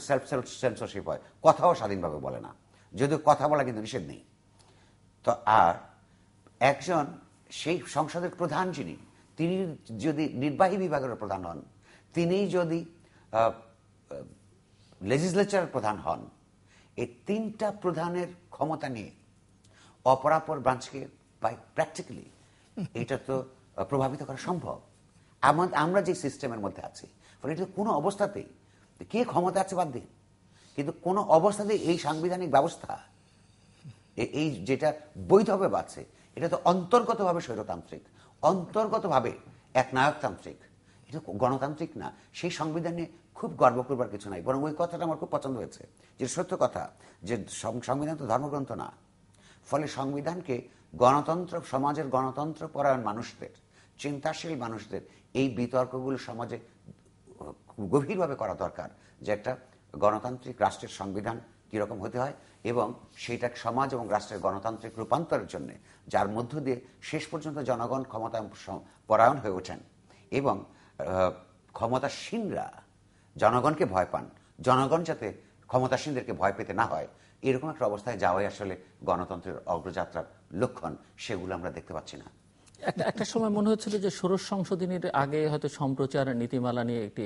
সেন্সরশিপ হয়, কথাও স্বাধীনভাবে বলে না, যদিও কথা বলা কিন্তু নিষেধ নেই। তো আর একজন সেই সংসদের প্রধান যিনি, তিনি যদি নির্বাহী বিভাগের প্রধান হন, তিনি যদি লেজিসলেচারের প্রধান হন, এই তিনটা প্রধানের ক্ষমতা নিয়ে অপরাপর ব্রাঞ্চকে প্র্যাকটিক্যালি এটা তো প্রভাবিত করা সম্ভব। আমরা যে সিস্টেমের মধ্যে আছি, ফলে এটা কোনো অবস্থাতেই, কে ক্ষমতা আছে বাদ দিন, কিন্তু কোনো অবস্থাতেই এই সাংবিধানিক ব্যবস্থা, এই যেটা বৈধভাবে বাড়ছে, এটা তো অন্তর্গতভাবে স্বৈরতান্ত্রিক, অন্তর্গতভাবে একনায়কতান্ত্রিক, এটা গণতান্ত্রিক না। সেই সংবিধানে খুব গর্ব করবার কিছু নাই, বরং ওই কথাটা আমার খুব পছন্দ হয়েছে, যে সত্য কথা, যে সংবিধান তো ধর্মগ্রন্থ না। ফলে সংবিধানকে গণতন্ত্র, সমাজের গণতন্ত্র পরায়ণ মানুষদের, চিন্তাশীল মানুষদের এই বিতর্কগুলো সমাজে গভীরভাবে করা দরকার, যে একটা গণতান্ত্রিক রাষ্ট্রের সংবিধান কীরকম হতে হয়, এবং সেইটা সমাজ এবং রাষ্ট্রের গণতান্ত্রিক রূপান্তরের জন্য, যার মধ্য দিয়ে শেষ পর্যন্ত জনগণ ক্ষমতা পরায়ণ হয়ে ওঠেন এবং ক্ষমতাসীনরা জনগণকে ভয় পান, জনগণ যাতে ক্ষমতাসীনদেরকে ভয় পেতে না হয়, এরকম একটা অবস্থায় যাওয়াই আসলে গণতন্ত্রের অগ্রযাত্রার লক্ষণ। সেগুলো আমরা দেখতে পাচ্ছি না। একটা সময় মনে হচ্ছিল যে ষোড়শ সংশোধনীর আগে হয়তো সম্প্রচার নীতিমালা নিয়ে একটি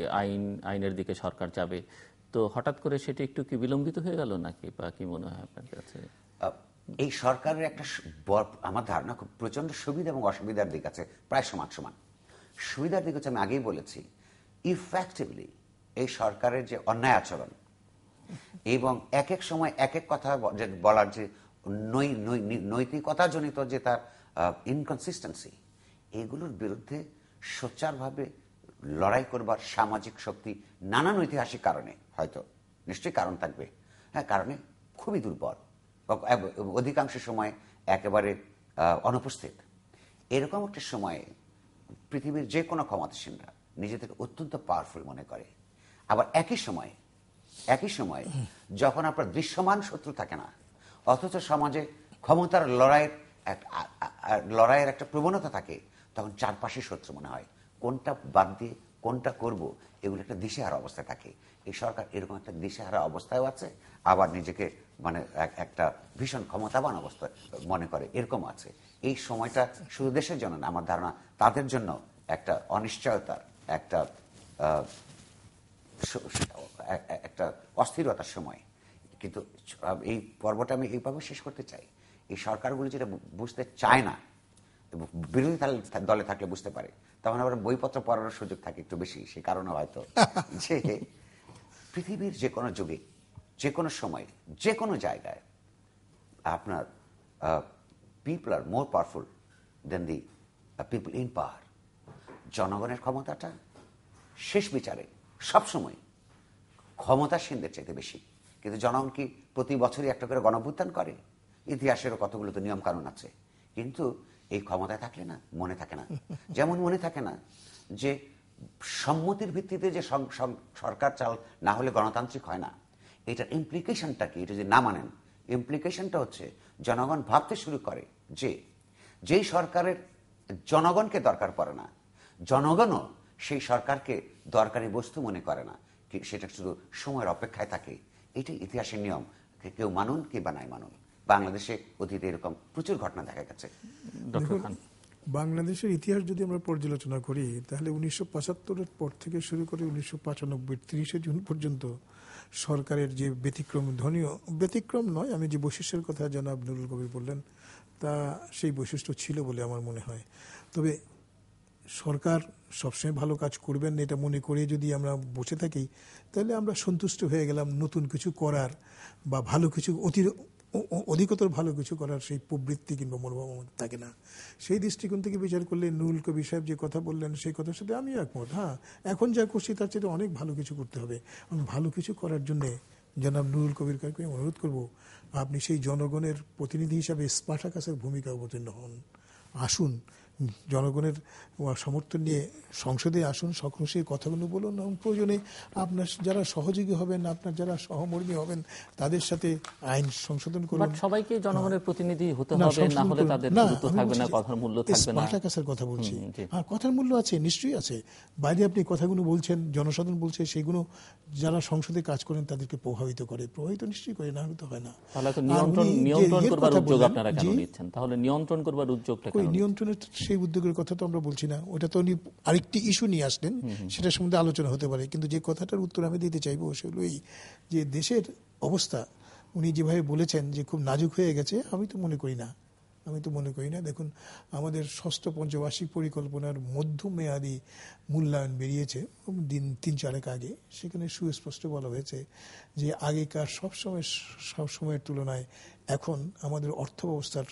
আইনের দিকে সরকার যাবে, তো হঠাৎ করে সেটি একটু কি বিলম্বিত হয়ে গেল নাকি, বা কি মনে হয় আপনার কাছে? এই সরকারের একটা আমার ধারণা খুব প্রচন্ড সুবিধা এবং অসুবিধার দিক আছে, প্রায় সমান সমান। সুবিধার দিক হচ্ছে, আমি আগেই বলেছি, ইফেক্টিভলি এই সরকারের যে অন্যায় আচরণ এবং এক এক সময় এক এক কথা বলার যে নৈতিকতাজনিত যে তার ইনকনসিস্টেন্সি, এগুলোর বিরুদ্ধে সোচ্চারভাবে লড়াই করবার সামাজিক শক্তি নানান ঐতিহাসিক কারণে, হয়তো নিশ্চয়ই কারণ থাকবে, হ্যাঁ, কারণে খুবই দুর্বল, অধিকাংশ সময় একেবারে অনুপস্থিত। এরকম একটা সময়ে পৃথিবীর যে কোনো ক্ষমতাসীনরা নিজেদের অত্যন্ত পাওয়ারফুল মনে করে। আবার একই সময় যখন আপনার দৃশ্যমান শত্রু থাকে না, অথচ সমাজে ক্ষমতার লড়াইয়ের একটা প্রবণতা থাকে, তখন চারপাশে শত্রু মনে হয়। কোনটা বাদ দিয়ে কোনটা করব, এগুলো একটা দিশেহারা অবস্থায় থাকে। এই সরকার এরকম একটা দিশেহারা অবস্থায়ও আছে, আবার নিজেকে মানে একটা ভীষণ ক্ষমতাবান অবস্থায় মনে করে, এরকম আছে। এই সময়টা শুধু দেশের জন্য না, আমার ধারণা তাদের জন্য একটা অনিশ্চয়তার, একটা অস্থিরতার সময়। কিন্তু এই পর্বটা আমি এইভাবে শেষ করতে চাই, এই সরকারগুলো যেটা বুঝতে চায় না, বিরোধী দলে থাকলে বুঝতে পারে, তখন আবার বইপত্র পড়ার সুযোগ থাকে একটু বেশি, সে কারণে হয়তো যে পৃথিবীর যে কোনো যুগে, যে কোনো সময়ে, যে কোনো জায়গায় আপনার people are more powerful than the people in power. জনগণের ক্ষমতাটা শেষ বিচারে সবসময় ক্ষমতাসীনদের চাইতে বেশি। কিন্তু জনগণ কি প্রতি বছরই একটা করে গণঅভ্যুত্থান করে? ইতিহাসেরও কতগুলো তো নিয়ম কানুন আছে। কিন্তু এই ক্ষমতায় থাকলে না, মনে থাকে না। যেমন মনে থাকে না যে সম্মতির ভিত্তিতে যে সরকার চাল না হলে গণতান্ত্রিক হয় না, এটার ইমপ্লিকেশনটা কি, এটা যদি না মানেন, ইমপ্লিকেশনটা হচ্ছে জনগণ ভাবতে শুরু করে যে যেই সরকারের জনগণকে দরকার পড়ে না, জনগণও সেই সরকারকে দরকারি বস্তু মনে করে না, সেটা শুধু সময়ের অপেক্ষায় থাকে। এটাই ইতিহাসের নিয়ম, কেউ মানুন কি বা নাই মানুন। বাংলাদেশে অতীতে এরকম প্রচুর ঘটনা দেখা গেছে। বাংলাদেশের ইতিহাস যদি আমরা পর্যালোচনা করি, তাহলে 1975-এর পর থেকে শুরু করে 1995 30শে জুন পর্যন্ত সরকারের যে ব্যতিক্রম নয়, আমি যে বৈশিষ্ট্যের কথা জনাব নুরুল কবির বললেন, তা সেই বৈশিষ্ট্য ছিল বলে আমার মনে হয়। তবে সরকার সবসময় ভালো কাজ করবেন এটা মনে করে যদি আমরা বসে থাকি, তাহলে আমরা সন্তুষ্ট হয়ে গেলাম। নতুন কিছু করার বা ভালো কিছু অধিকতর ভালো কিছু করার সেই প্রবৃত্তি কিংবা মনোভাব আমাদের থাকে না। সেই দৃষ্টিকোণ থেকে বিচার করলে নুরুল কবির সাহেব যে কথা বললেন, সেই কথার সাথে আমি একমত। হ্যাঁ, এখন যা করছি তার চেয়ে অনেক ভালো কিছু করতে হবে। আমি ভালো কিছু করার জন্যে জনাব নুরুল কবির কাকে অনুরোধ করব, আপনি সেই জনগণের প্রতিনিধি হিসাবে স্পার্টাকাসের ভূমিকা অবতীর্ণ হন। আসুন, জনগণের সমর্থন নিয়ে সংসদে আসুন, সকল সেই কথাগুলো বলুন, এবং প্রয়োজনে আপনার যারা সহযোগী হবেন, আপনার যারা সহমর্মী হবেন, তাদের সাথে আইন সংশোধন করুন। সবাইকে জনগণের প্রতিনিধি হতে হবে, না হলে তাদের গুরুত্ব থাকবে না, কথার মূল্য থাকবে না। স্পার্টাকাসের কথা বলছি, আর কথার মূল্য আছে, নিশ্চয়ই আছে। বাইরে আপনি কথাগুলো বলছেন, জনসাধারণ বলছে, সেগুলো যারা সংসদে কাজ করেন তাদেরকে প্রভাবিত নিশ্চয়ই করে, না হলে তো হয় না। তাহলে নিয়ন্ত্রণ করবার উদ্যোগ আপনারা কেন নিচ্ছেন? তাহলে নিয়ন্ত্রণ করবার উদ্যোগটা কেন? নিয়ন্ত্রণের সেই উদ্যোগের কথা তো আমরা বলছি না, ওটা তো উনি আরেকটি ইস্যু নিয়ে আসলেন, সেটার সম্বন্ধে আলোচনা হতে পারে। কিন্তু যে কথাটার উত্তর আমি দিতে চাইবো সেগুলো এই যে দেশের অবস্থা উনি যেভাবে বলেছেন যে খুব নাজুক হয়ে গেছে, আমি তো মনে করি না। দেখুন, আমাদের ষষ্ঠ পঞ্চবার্ষিক পরিকল্পনার মধ্যমেয়াদী মূল্যায়ন বেরিয়েছে দিন 3-4 আগে। সেখানে সুস্পষ্ট বলা হয়েছে যে আগেকার সব সময়ের তুলনায় এখন আমাদের অর্থ ব্যবস্থার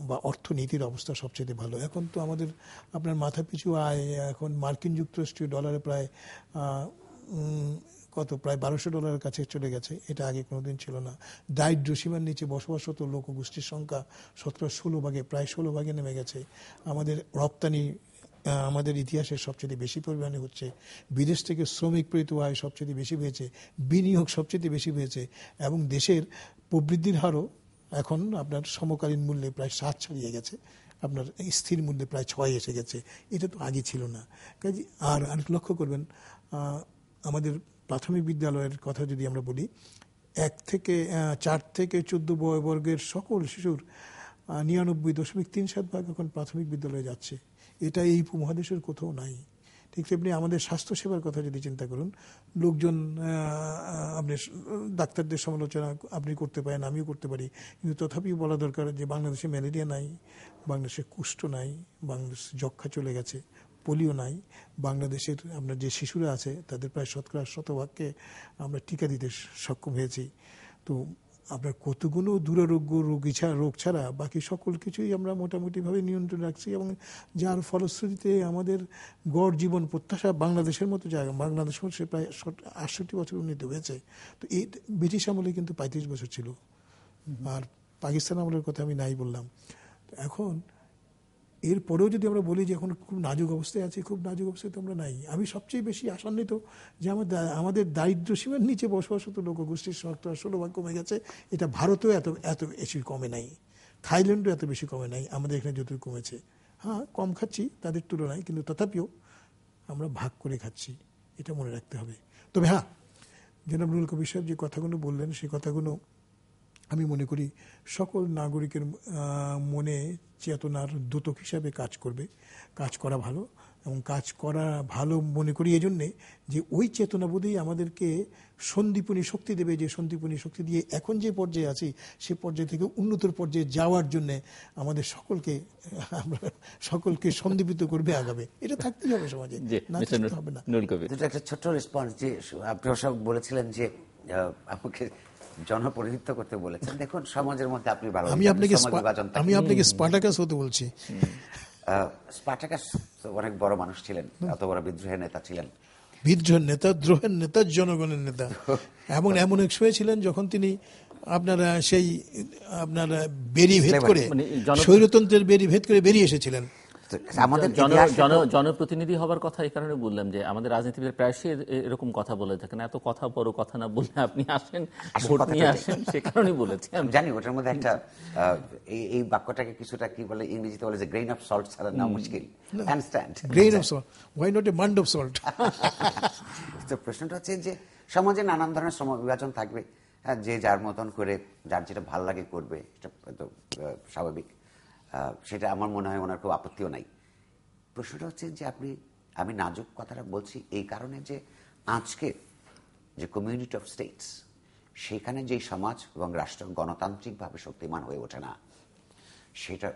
বা অর্থনীতির অবস্থা সবচেয়ে ভালো। এখন তো আমাদের আপনার মাথাপিছু আয় এখন মার্কিন যুক্তরাষ্ট্রীয় ডলারে প্রায় প্রায় $1200 কাছে চলে গেছে। এটা আগে কোনোদিন ছিল না। দারিদ্র্যসীমার নিচে বসবাসরত লোকগোষ্ঠীর সংখ্যা 17-16 ভাগে, প্রায় 16 ভাগে নেমে গেছে। আমাদের রপ্তানি আমাদের ইতিহাসের সবচেয়ে বেশি পরিমাণে হচ্ছে। বিদেশ থেকে শ্রমিক প্রেরিত আয় সবচেয়ে বেশি হয়েছে, বিনিয়োগ সবচেয়ে বেশি হয়েছে, এবং দেশের প্রবৃদ্ধির হারও এখন আপনার সমকালীন মূল্যে প্রায় 7 ছাড়িয়ে গেছে, আপনার স্থির মূল্যে প্রায় 6 এসে গেছে। এটা তো আগে ছিল না। কাজে আর লক্ষ্য করবেন, আমাদের প্রাথমিক বিদ্যালয়ের কথা যদি আমরা বলি, 4 থেকে 14 বর্গের সকল শিশুর 99.37% এখন প্রাথমিক বিদ্যালয়ে যাচ্ছে। এটা এই উপমহাদেশের কোথাও নাই। ঠিক তেমনি আমাদের স্বাস্থ্যসেবার কথা যদি চিন্তা করুন, লোকজন আপনি ডাক্তারদের সমালোচনা আপনি করতে পারেন, আমিও করতে পারি, কিন্তু তথাপিও বলা দরকার যে বাংলাদেশে ম্যালেরিয়া নাই, বাংলাদেশে কুষ্ঠ নাই, বাংলাদেশে যক্ষ্মা চলে গেছে, পোলিও নাই। বাংলাদেশের আপনার যে শিশুরা আছে তাদের প্রায় 70% আমরা টিকা দিতে সক্ষম হয়েছি। তো আপনার কতগুলো দুরারোগ্য রোগ ছাড়া বাকি সকল কিছুই আমরা মোটামুটিভাবে নিয়ন্ত্রণে রাখছি, এবং যার ফলশ্রুতিতে আমাদের গড় জীবন প্রত্যাশা বাংলাদেশের মতো জায়গা, বাংলাদেশ সে প্রায় 68 বছর উন্নীত হয়েছে। তো এই ব্রিটিশ আমলে কিন্তু 35 বছর ছিল, আর পাকিস্তান আমলের কথা আমি নাই বললাম। এখন এরপরেও যদি আমরা বলি যে এখন খুব নাজুক অবস্থায় আছে, খুব নাজুক অবস্থায় তো আমরা নাই। আমি সবচেয়ে বেশি আশান্বিত যে আমাদের দারিদ্র সীমার নিচে বসবাসরত লোকগোষ্ঠীর শতকরা 16% কমে গেছে। এটা ভারতেও এত বেশি কমে নাই, থাইল্যান্ডও এত বেশি কমে নাই, আমাদের এখানে যতটুকু কমেছে। হ্যাঁ, কম খাচ্ছি তাদের তুলনায়, কিন্তু তথাপিও আমরা ভাগ করে খাচ্ছি, এটা মনে রাখতে হবে। তবে হ্যাঁ, জনাব নুরুল কবির সাহেব যে কথাগুলো বললেন, সেই কথাগুলো আমি মনে করি সকল নাগরিকের মনে চেতনার দ্যোতক হিসাবে কাজ করা ভালো, এবং কাজ করা ভালো মনে করি এই জন্যে যে ওই চেতনাবোধেই আমাদেরকে সন্দীপনী শক্তি দেবে, যে সন্দীপনী শক্তি দিয়ে এখন যে পর্যায়ে আছি সে পর্যায় থেকে উন্নতর পর্যায়ে যাওয়ার জন্যে আমাদের সকলকে সন্দীপিত করবে, আগাবে। এটা থাকতেই হবে সমাজে, না থাকতে হবে না। একটা ছোট্ট রেসপন্স, যে আপনি সব বলেছিলেন যে আমাকে জনপ্রতিনিধিত্ব করতে বলেছেন। দেখুন, সমাজের মধ্যে আপনি আমি আপনাকে স্পার্টাকাস হতে বলছি। স্পার্টাকাস অনেক বড় মানুষ ছিলেন, এত বড় বিদ্রোহের নেতা ছিলেন, বিদ্রোহের নেতা, দ্রোহের নেতা, জনগণের নেতা। এমন এক সময় ছিলেন যখন তিনি আপনারা বেরি ভেদ করে, স্বৈরতন্ত্রের বেরি ভেদ করে বেরিয়ে এসেছিলেন। আমাদের জনপ্রতিনিধি হবার কথা এই কারণে বললাম যে আমাদের রাজনীতিবিদ প্রায়শই এরকম কথা বলে থাকেন, এত কথা বড় কথা না বলে আপনি আসেন, ভোট নিয়ে আসেন, সে কারণেই বলেছি। আমি জানি ওটার মধ্যে একটা এই বাক্যটাকে কিছুটা কি বলে, ইংরেজিতে বলে যে গ্রেইন অফ সল্ট ছাড়া না মুশকিল। Understand, grain of salt, why not a mound of salt. তো প্রশ্নটা হচ্ছে যে সমাজে নানান ধরনের শ্রম বিভাজন থাকবে, যে যার মতন করে যার যেটা ভাল লাগে করবে, এটা তো স্বাভাবিক। সেটা আমার মনে হয় ওনার খুব আপত্তিও নাই। প্রশ্নটা হচ্ছে যে আমি নাজুক কথাটা বলছি এই কারণে যে আজকে যে কমিউনিটি অফ স্টেটস, সেখানে যে সমাজ এবং রাষ্ট্র গণতান্ত্রিকভাবে শক্তিমান হয়ে ওঠে না, সেটা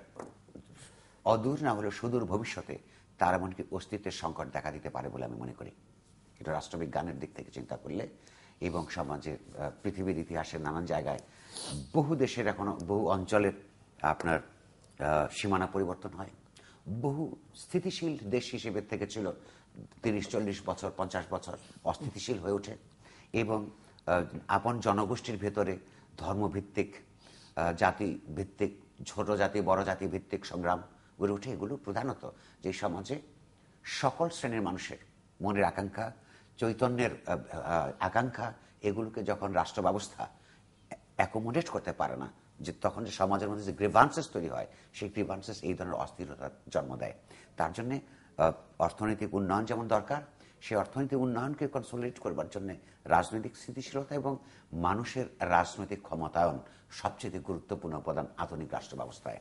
অদূর না হলেও সুদূর ভবিষ্যতে তার এমনকি অস্তিত্বের সংকট দেখা দিতে পারে বলে আমি মনে করি। এটা রাষ্ট্রবিজ্ঞানের দিক থেকে চিন্তা করলে, এবং সমাজের পৃথিবীর ইতিহাসের নানান জায়গায় বহু দেশের এখনো বহু অঞ্চলের আপনার সীমানা পরিবর্তন হয়। বহু স্থিতিশীল দেশ হিসেবে থেকে ছিল 30-40 বছর 50 বছর অস্থিতিশীল হয়ে ওঠে, এবং আপন জনগোষ্ঠীর ভেতরে ধর্মভিত্তিক, জাতিভিত্তিক, ছোট জাতি বড় জাতি ভিত্তিক সংগ্রাম গড়ে ওঠে। এগুলো প্রধানত যে সমাজে সকল শ্রেণীর মানুষের মনের আকাঙ্ক্ষা, চৈতন্যের আকাঙ্ক্ষা, এগুলোকে যখন রাষ্ট্র ব্যবস্থা অ্যাকোমোডেট করতে পারে না, যে তখন যে সমাজের মধ্যে যে গ্রিভান্সেস তৈরি হয়, সেই গ্রিভান্সেস এই ধরনের অস্থিরতার জন্ম দেয়। তার জন্য অর্থনৈতিক উন্নয়ন যেমন দরকার, সেই অর্থনৈতিক উন্নয়নকে কনসোলিডেট করবার জন্য রাজনৈতিক স্থিতিশীলতা এবং মানুষের রাজনৈতিক ক্ষমতায়ন সবচেয়ে গুরুত্বপূর্ণ উপাদান আধুনিক রাষ্ট্র ব্যবস্থায়।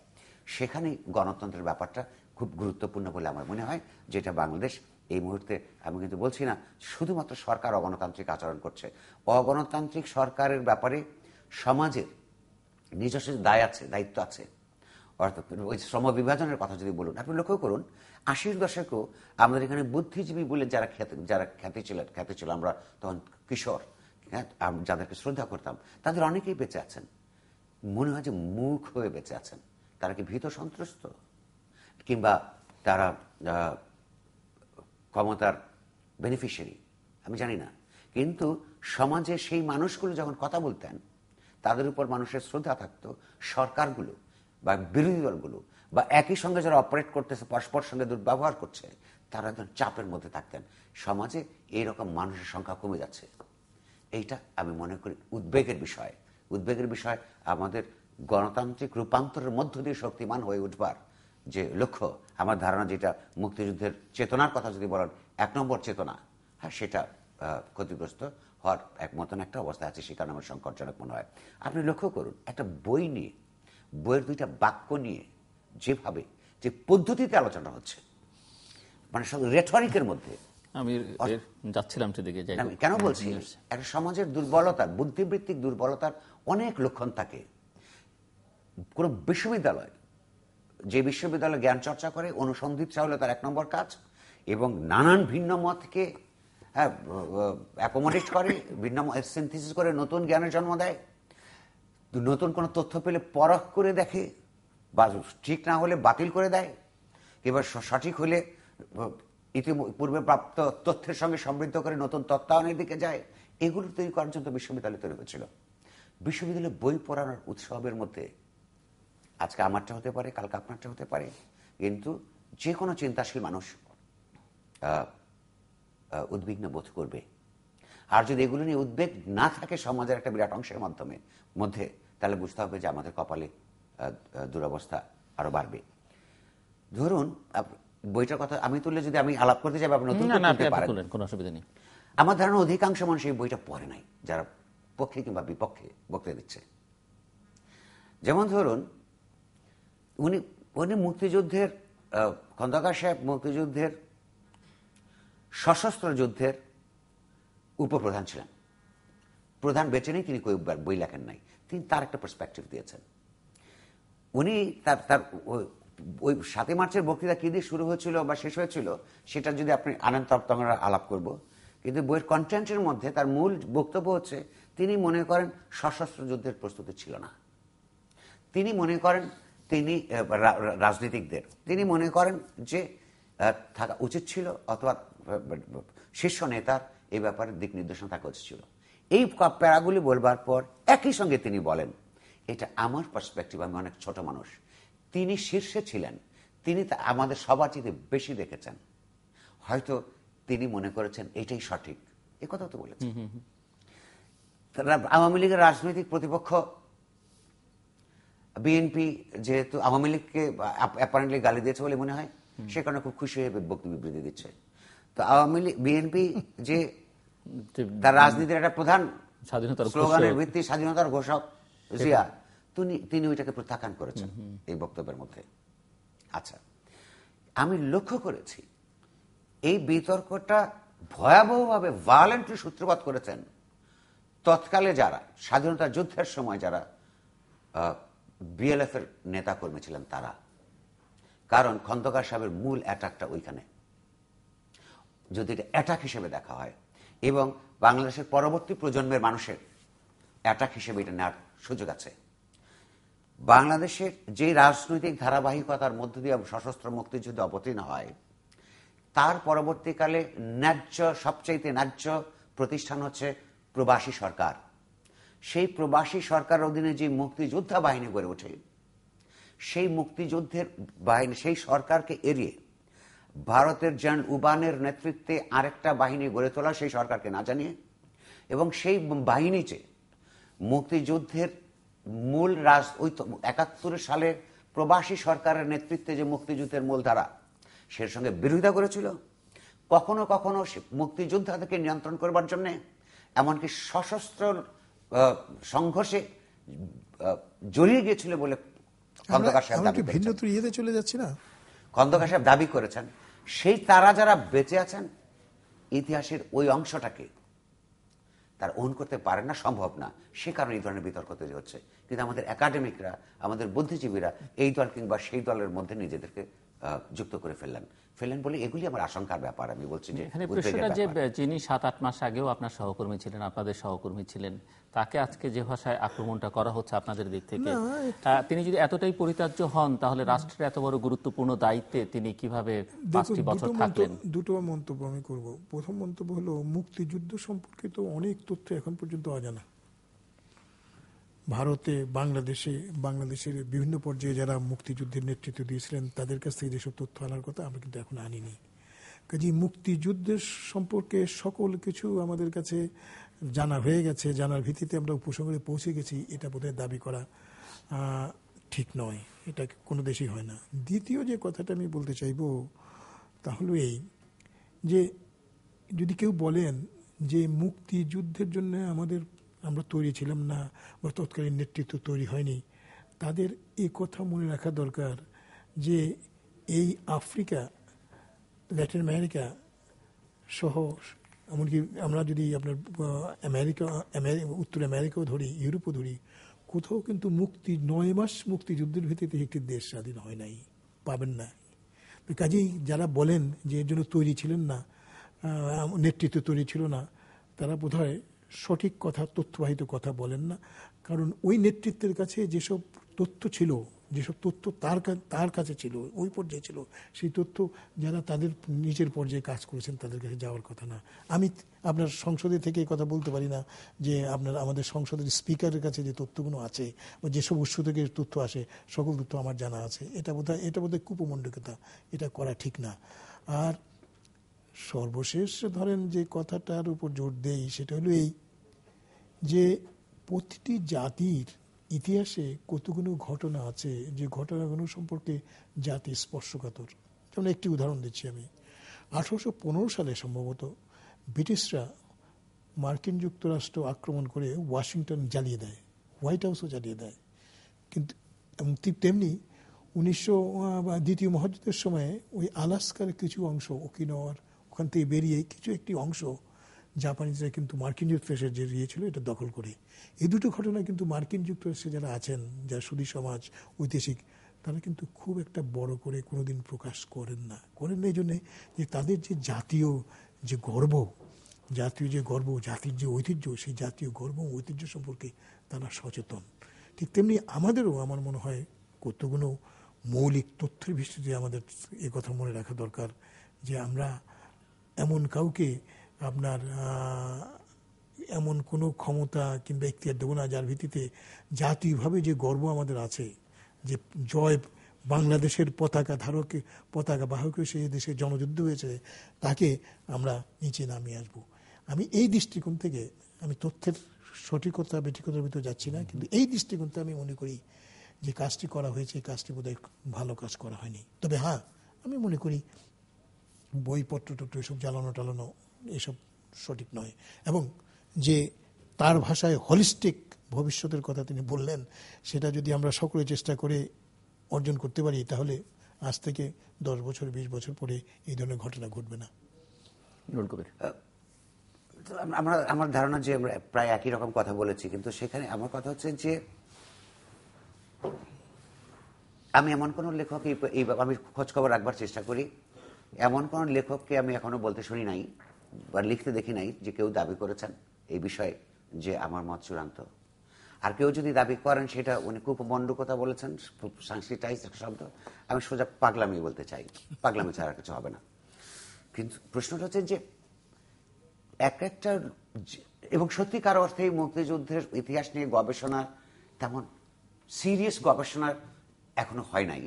সেখানেই গণতন্ত্রের ব্যাপারটা খুব গুরুত্বপূর্ণ বলে আমার মনে হয়, যেটা বাংলাদেশ এই মুহূর্তে, আমি কিন্তু বলছি না শুধুমাত্র সরকার অগণতান্ত্রিক আচরণ করছে, অগণতান্ত্রিক সরকারের ব্যাপারে সমাজের নিজস্ব দায়িত্ব আছে। অর্থাৎ ওই শ্রম বিভাজনের কথা যদি বলুন, আপনি লক্ষ্য করুন 80-র দশকেও আমাদের এখানে বুদ্ধিজীবী বলে যারা খ্যাতি ছিল, আমরা তখন কিশোর, যাদেরকে শ্রদ্ধা করতাম, তাদের অনেকেই বেঁচে আছেন। মনে হয় যে মুখ হয়ে বেঁচে আছেন। তারা কি ভীত সন্ত্রস্ত, কিংবা তারা ক্ষমতার বেনিফিশিয়ারি, আমি জানি না। কিন্তু সমাজে সেই মানুষগুলো যখন কথা বলতেন, তাদের উপর মানুষের শ্রদ্ধা থাকতো। সরকারগুলো বা বিরোধী দলগুলো বা একই সঙ্গে যারা অপারেট করতেছে, পরস্পর সঙ্গে দুর্ব্যবহার করছে, তারা একদম চাপের মধ্যে থাকতেন। সমাজে এইরকম মানুষের সংখ্যা কমে যাচ্ছে। এইটা আমি মনে করি উদ্বেগের বিষয়। উদ্বেগের বিষয় আমাদের গণতান্ত্রিক রূপান্তরের মধ্য দিয়ে শক্তিমান হয়ে উঠবার যে লক্ষ্য, আমার ধারণা যেটা মুক্তিযুদ্ধের চেতনার কথা যদি বলেন 1 নম্বর চেতনা, হ্যাঁ, সেটা ক্ষতিগ্রস্ত হওয়ার মতন একটা অবস্থা আছে, সে কারণে আমার সংকটজনক মনে হয়। আপনি লক্ষ্য করুন, একটা বই নিয়ে, বইয়ের দুইটা বাক্য নিয়ে যেভাবে যে পদ্ধতিতে আলোচনা হচ্ছে, মানে সব রেটরিকের মধ্যে, আমি যাচ্ছিলাম সেদিকে। কেন বলছি, একটা সমাজের দুর্বলতার, বুদ্ধিবৃত্তিক দুর্বলতার অনেক লক্ষণ থাকে। কোন বিশ্ববিদ্যালয়, যে বিশ্ববিদ্যালয় জ্ঞান চর্চা করে, অনুসন্ধিৎসা হলো তার 1 নম্বর কাজ, এবং নানান ভিন্ন মতকে অ্যাকোমোডেট করে, ভিন্ন সিনথেসিস করে নতুন জ্ঞানের জন্ম দেয়, নতুন কোনো তথ্য পেলে পরখ করে দেখে, বা ঠিক না হলে বাতিল করে দেয়, এবার সঠিক হলে ইতিপূর্বে প্রাপ্ত তথ্যের সঙ্গে সমৃদ্ধ করে নতুন তত্ত্বায়নের দিকে যায়। এগুলো তৈরি করার জন্য বিশ্ববিদ্যালয় তৈরি হয়েছিল। বিশ্ববিদ্যালয়ে বই পড়ানোর উৎসবের মধ্যে আজকে আমারটা হতে পারে, কালকে আপনারটা হতে পারে, কিন্তু যে কোনো চিন্তাশীল মানুষ উদ্বিগ্ন বোধ করবে। আর যদি এগুলো নিয়ে উদ্বেগ না থাকে সমাজের একটা বিরাট অংশের মধ্যে, তাহলে বুঝতে হবে যে আমাদের কপালে দুরবস্থা আরো বাড়বে। ধরুন, বইটার কথা আমি তুললে, যদি আমি আলাপ করতে যাই, আপনি নতুন করতে পারেন, কোনো অসুবিধা নেই। আমার ধারণা অধিকাংশ মানুষ এই বইটা পড়ে নাই, যারা পক্ষে কিংবা বিপক্ষে বক্তৃতা দিচ্ছে। যেমন ধরুন, উনি মুক্তিযুদ্ধের, খন্দকার সাহেব মুক্তিযুদ্ধের, সশস্ত্র যুদ্ধের উপপ্রধান ছিলেন। প্রধান বেঁচে নেই, তিনি বই লেখেন নাই, তিনি তার একটা পার্সপেক্টিভ দিয়েছেন। উনি তার ওই 7 মার্চের বক্তৃতা কি দিয়ে শুরু হয়েছিল বা শেষ হয়েছিল সেটা যদি আপনি আনেন, তখন আমরা আলাপ করব। কিন্তু বইয়ের কন্টেন্টের মধ্যে তার মূল বক্তব্য হচ্ছে, তিনি মনে করেন সশস্ত্র যুদ্ধের প্রস্তুতি ছিল না। তিনি মনে করেন, তিনি রাজনীতিকদের, তিনি মনে করেন যে থাকা উচিত ছিল, অথবা শীর্ষ নেতার এই ব্যাপারে দিক নির্দেশনা থাকা উচিত ছিল। এই প্যারাগুলি বলবার পর একই সঙ্গে তিনি বলেন, এটা আমার পার্সপেক্টিভ, আমি অনেক ছোট মানুষ, তিনি শীর্ষে ছিলেন, তিনি আমাদের সবার চেয়ে বেশি দেখেছেন, হয়তো তিনি মনে করেছেন এটাই সঠিক। এ কথা তো বলেছেন। আওয়ামী লীগের রাজনৈতিক প্রতিপক্ষ বিএনপি, যেহেতু আওয়ামী লীগকে অ্যাপারেন্টলি গালি দিয়েছে বলে মনে হয়, সে কারণে খুব খুশি হয়ে বক্তব্য বিবৃতি দিচ্ছে। তো আওয়ামী লীগ, বিএনপি যে তার রাজনীতির একটা প্রধান স্লোগানের ভিত্তি স্বাধীনতার ঘোষক জিয়া, তিনি ওইটাকে প্রত্যাখ্যান করেছেন এই বক্তব্যের মধ্যে। আচ্ছা, আমি লক্ষ্য করেছি এই বিতর্কটা ভয়াবহভাবে ভায়োলেন্টলি সূত্রপাত করেছেন তৎকালে যারা স্বাধীনতা যুদ্ধের সময় যারা বিএলএফ এর নেতা কর্মী ছিলেন তারা। কারণ খন্দকার সাহেবের মূল অ্যাটাকটা ওইখানে, যদি এটা অ্যাটাক হিসেবে দেখা হয়, এবং বাংলাদেশের পরবর্তী প্রজন্মের মানুষের অ্যাটাক হিসেবে এটা নেওয়ার সুযোগ আছে। বাংলাদেশের যে রাজনৈতিক ধারাবাহিকতার মধ্য দিয়ে সশস্ত্র মুক্তিযুদ্ধ অবতীর্ণ হয়, তার পরবর্তীকালে সবচাইতে ন্যায্য প্রতিষ্ঠান হচ্ছে প্রবাসী সরকার। সেই প্রবাসী সরকার অধীনে যে মুক্তিযোদ্ধা বাহিনী গড়ে ওঠে, সেই মুক্তিযুদ্ধের বাহিনী, সেই সরকারকে এড়িয়ে ভারতের জেনারেল উবানের নেতৃত্বে আরেকটা বাহিনী গড়ে তোলা, সেই সরকারকে না জানিয়ে, এবং সেই বাহিনীতে মুক্তিযুদ্ধের মূল ৭১ সালে প্রবাসী সরকারের নেতৃত্বে যে মুক্তিযুদ্ধের মূল ধারা, সের সঙ্গে বিরোধিতা করেছিল। কখনো কখনো মুক্তিযোদ্ধাদেরকে নিয়ন্ত্রণ করবার জন্য এমনকি সশস্ত্র সংঘর্ষে জড়িয়ে গিয়েছিল বলে খন্দকার সাহেব দাবি করেছেন। ভিন্ন ইয়েতে চলে যাচ্ছি না, খন্দকার সাহেব দাবি করেছেন। সেই তারা যারা বেঁচে আছেন, ইতিহাসের ওই অংশটাকে তারা ওন করতে পারে না, সম্ভব না, সে কারণে এই ধরনের বিতর্ক তৈরি হচ্ছে। কিন্তু আমাদের একাডেমিকরা, আমাদের বুদ্ধিজীবীরা এই দল কিংবা সেই দলের মধ্যে নিজেদেরকে যুক্ত করে ফেললেন বলে এগুলি আমার আশঙ্কার ব্যাপার। আমি বলছি যে এখানে প্রশ্নটা যে যিনি ৭-৮ মাস আগেও আপনার সহকর্মী ছিলেন, আপনাদের সহকর্মী ছিলেন, তাকে আজকে যে ভাষায় আক্রমণটা করা হচ্ছে আপনাদের দিক থেকে, তিনি যদি এতটাই পরিত্যাজ্য হন, তাহলে রাষ্ট্রের এত বড় গুরুত্বপূর্ণ দায়িত্বে তিনি কিভাবে 5টি বছর থাকলেন? দুটো মন্তব্য আমি করব। প্রথম মন্তব্য হলো, মুক্তিযুদ্ধ সম্পর্কিত অনেক তথ্য এখন পর্যন্ত অজানা। ভারতে, বাংলাদেশের বিভিন্ন পর্যায়ে যারা মুক্তিযুদ্ধের নেতৃত্ব দিয়েছিলেন তাদের কাছ থেকে যেসব তথ্য আনার কথা আমরা কিন্তু এখন আনিনি। কাজেই মুক্তিযুদ্ধের সম্পর্কে সকল কিছু আমাদের কাছে জানা হয়ে গেছে, জানার ভিত্তিতে আমরা উপসংহারে পৌঁছে গেছি, এটা বোধহয় দাবি করা ঠিক নয়, এটা কোনো দেশেই হয় না। দ্বিতীয় যে কথাটা আমি বলতে চাইব তা হলো এই যে, যদি কেউ বলেন যে মুক্তিযুদ্ধের জন্য আমরা তৈরি ছিলাম না বা তৎকালীন নেতৃত্ব তৈরি হয়নি, তাদের এই কথা মনে রাখা দরকার যে এই আফ্রিকা, ল্যাটিন আমেরিকা সহ, এমনকি আমরা যদি আপনার উত্তর আমেরিকাও ধরি, ইউরোপও ধরি, কোথাও কিন্তু 9 মাস মুক্তিযুদ্ধের ভিত্তিতে একটি দেশ স্বাধীন হয় নাই, পাবেন না। কাজেই যারা বলেন যে এর জন্য তৈরি ছিলেন না, নেতৃত্ব তৈরি ছিল না, তারা বোধহয় সঠিক কথা, তথ্যবাহিত কথা বলেন না। কারণ ওই নেতৃত্বের কাছে যেসব তথ্য ছিল, যেসব তথ্য তার কাছে ছিল, ওই পর্যায়ে ছিল, সেই তথ্য যারা তাদের নিজের পর্যায়ে কাজ করেছেন তাদের কাছে যাওয়ার কথা না। আমি আপনার সংসদে থেকে এই কথা বলতে পারি না যে আমাদের সংসদের স্পিকারের কাছে যে তথ্যগুলো আছে বা যেসব উৎস থেকে তথ্য আসে সকল তথ্য আমার জানা আছে। এটা বোধহয় কুপমণ্ডকতা, এটা করা ঠিক না। আর সর্বশেষ ধরেন যে কথাটার উপর জোর দেই সেটা হলো এই যে প্রতিটি জাতির ইতিহাসে কতগুলো ঘটনা আছে যে ঘটনাগুলো সম্পর্কে জাতি স্পর্শকাতর। যেমন একটি উদাহরণ দিচ্ছি আমি। 1815 সালে সম্ভবত ব্রিটিশরা মার্কিন যুক্তরাষ্ট্র আক্রমণ করে ওয়াশিংটন জ্বালিয়ে দেয়, হোয়াইট হাউসও জ্বালিয়ে দেয়। কিন্তু তেমনি দ্বিতীয় মহাযুদ্ধের সময় ওই আলাস্কার কিছু অংশ, ওকিনাওয়ার ওখান থেকে বেরিয়ে একটি অংশ জাপানিজরা কিন্তু মার্কিন যুক্তরাষ্ট্রের যে ছিল এটা দখল করে। এই দুটো ঘটনা কিন্তু মার্কিন যুক্তরাষ্ট্রে যারা আছেন, যারা সুধী সমাজ, ঐতিহাসিক, তারা কিন্তু খুব একটা বড় করে কোনোদিন প্রকাশ করেন না এই জন্যে যে তাদের যে জাতীয় যে গর্ব, জাতির যে ঐতিহ্য, সেই জাতীয় গর্ব ঐতিহ্য সম্পর্কে তারা সচেতন। ঠিক তেমনি আমাদেরও আমার মনে হয় কতগুলো মৌলিক তথ্যের ভিত্তিতে আমাদের এ কথা মনে রাখা দরকার যে আমরা এমন কাউকে এমন কোনো ক্ষমতা কিংবা এখতিয়ার দেবো না যার ভিত্তিতে জাতীয়ভাবে যে গর্ব আমাদের আছে, যে জয় বাংলাদেশের পতাকা বাহক সে দেশে জনযুদ্ধ হয়েছে, তাকে আমরা নিচে নামিয়ে আসবো। আমি এই দৃষ্টিকোণ থেকে, আমি তথ্যের সঠিকতা বেঠিকতার ভিতরে যাচ্ছি না, কিন্তু এই দৃষ্টিকোণ থেকে আমি মনে করি যে কাজটি করা হয়েছে, এই কাজটি বোধহয় ভালো কাজ করা হয়নি। তবে হ্যাঁ, আমি মনে করি বইপত্র এসব জ্বালানো টালানো এসব সঠিক নয়। এবং যে তার ভাষায় হলিস্টিক ভবিষ্যতের কথা তিনি বললেন, সেটা যদি আমরা সকলে চেষ্টা করে অর্জন করতে পারি তাহলে আজ থেকে 10 বছর 20 বছর পরে এই ধরনের ঘটনা ঘটবে না। আমার ধারণা যে আমরা প্রায় একই রকম কথা বলেছি, কিন্তু সেখানে আমার কথা হচ্ছে যে আমি এমন কোন লেখক, আমি খোঁজ খবর রাখবার চেষ্টা করি, এমন কোন লেখককে আমি এখনো বলতে শুনি নাই বা লিখতে দেখি নাই যে কেউ দাবি করেছেন এই বিষয়ে যে আমার মত চূড়ান্ত। আর কেউ যদি দাবি করেন সেটা উনি কুপমণ্ডকতা বলেছেন, সাংস্কৃতিক একটা শব্দ, আমি সোজা পাগলামি বলতে চাই, পাগলামি ছাড়া কিছু হবে না। কিন্তু প্রশ্নটা হচ্ছে যে একটা এবং সত্যিকার অর্থে মুক্তিযুদ্ধের ইতিহাস নিয়ে গবেষণা তেমন সিরিয়াস গবেষণা এখনো হয় নাই।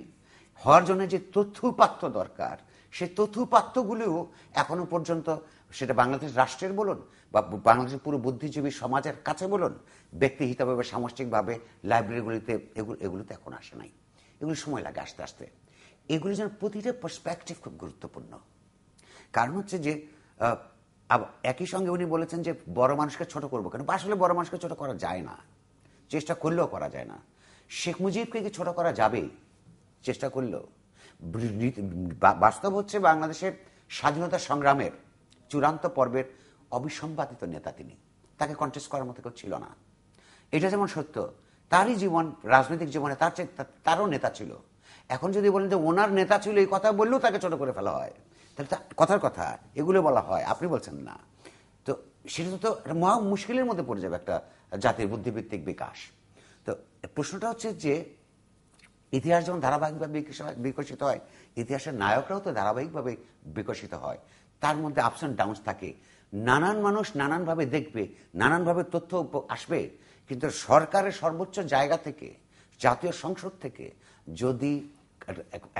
হওয়ার জন্য যে তথ্যপাত্য দরকার, সেই তথ্যপাত্যগুলিও এখনো পর্যন্ত, সেটা বাংলাদেশ রাষ্ট্রের বলুন বা বাংলাদেশের পুরো বুদ্ধিজীবী সমাজের কাছে বলুন, ব্যক্তিহিতভাবে সামষ্টিকভাবে লাইব্রেরিগুলিতে, এগুলোতে এখন আসে নাই। এগুলো সময় লাগে আসতে আসতে। এগুলি যেন প্রতিটা পার্সপেক্টিভ খুব গুরুত্বপূর্ণ। কারণ হচ্ছে যে একই সঙ্গে উনি বলেছেন যে বড় মানুষকে ছোট করবো কেন। আসলে বড় মানুষকে ছোট করা যায় না, চেষ্টা করলেও করা যায় না। শেখ মুজিবকে কি ছোট করা যাবে চেষ্টা করলেও? বাস্তব হচ্ছে বাংলাদেশের স্বাধীনতা সংগ্রামের চূড়ান্ত পর্বের অবিসম্পাদিত নেতা তিনি, তাকে কন্টেস্ট করার মতো কেউ ছিল না। এটা যেমন সত্য, তারই জীবন, রাজনৈতিক জীবনে তারও নেতা ছিল। এখন যদি বলেন যে ওনার নেতা ছিল, এই কথা বললেও তাকে ছোট করে ফেলা হয়, তাহলে কথার কথা এগুলো বলা হয়, আপনি বলছেন না, তো সেটা তো মহা মুশকিলের মধ্যে পড়ে যাবে একটা জাতির বুদ্ধিভিত্তিক বিকাশ। তো প্রশ্নটা হচ্ছে যে ইতিহাস যেমন ধারাবাহিকভাবে বিকশিত হয়, ইতিহাসের নায়করাও তো ধারাবাহিকভাবে বিকশিত হয়। তার মধ্যে আপস অ্যান্ড ডাউনস থাকে, নানান মানুষ নানানভাবে দেখবে, নানানভাবে তথ্য আসবে। কিন্তু সরকারের সর্বোচ্চ জায়গা থেকে, জাতীয় সংসদ থেকে যদি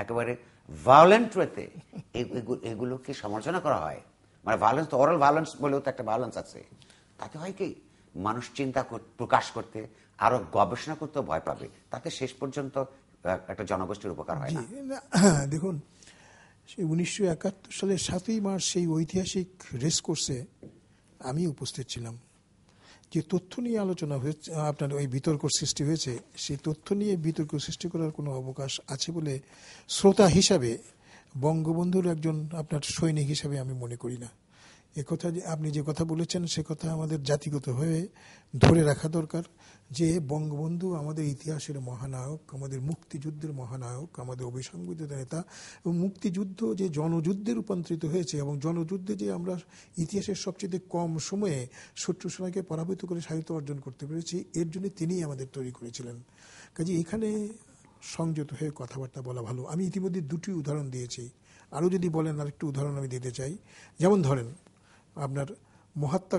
একেবারে ভায়োলেন্ট ওয়েতে এগুলোকে সমালোচনা করা হয়, মানে ভায়োলেন্স তো ওরাল ভায়োলেন্স বলেও তো একটা ভায়োলেন্স আছে, তাতে হয় কি মানুষ চিন্তা প্রকাশ করতে, আরো গবেষণা করতে ভয় পাবে, তাতে শেষ পর্যন্ত একটা জনগোষ্ঠীর উপকার হয় না। দেখুন, সেই 1971 সালের 7ই মার্চ সেই ঐতিহাসিক রেসকোর্সে আমি উপস্থিত ছিলাম। যে তথ্য নিয়ে আলোচনা হয়েছে, আপনার ওই বিতর্ক সৃষ্টি হয়েছে, সেই তথ্য নিয়ে বিতর্ক সৃষ্টি করার কোনো অবকাশ আছে বলে শ্রোতা হিসাবে, বঙ্গবন্ধুর একজন আপনার সৈনিক হিসাবে আমি মনে করি না। একথা যে আপনি যে কথা বলেছেন সে কথা আমাদের জাতিগত হয়ে ধরে রাখা দরকার, যে বঙ্গবন্ধু আমাদের ইতিহাসের মহানায়ক, আমাদের মুক্তিযুদ্ধের মহানায়ক, আমাদের অবিসংবিত নেতা, এবং মুক্তিযুদ্ধ যে জনযুদ্ধে রূপান্তরিত হয়েছে, এবং জনযুদ্ধে যে আমরা ইতিহাসের সবচেয়ে কম সময়ে শত্রু সেনাকে পরাভূত করে সাহিত্য অর্জন করতে পেরেছি, এর জন্য তিনিই আমাদের তৈরি করেছিলেন। কাজে এখানে সংযত হয়ে কথাবার্তা বলা ভালো। আমি ইতিমধ্যে দুটি উদাহরণ দিয়েছি, আরও যদি বলেন আরেকটু উদাহরণ আমি দিতে চাই। যেমন ধরেন আপনার মহাত্মা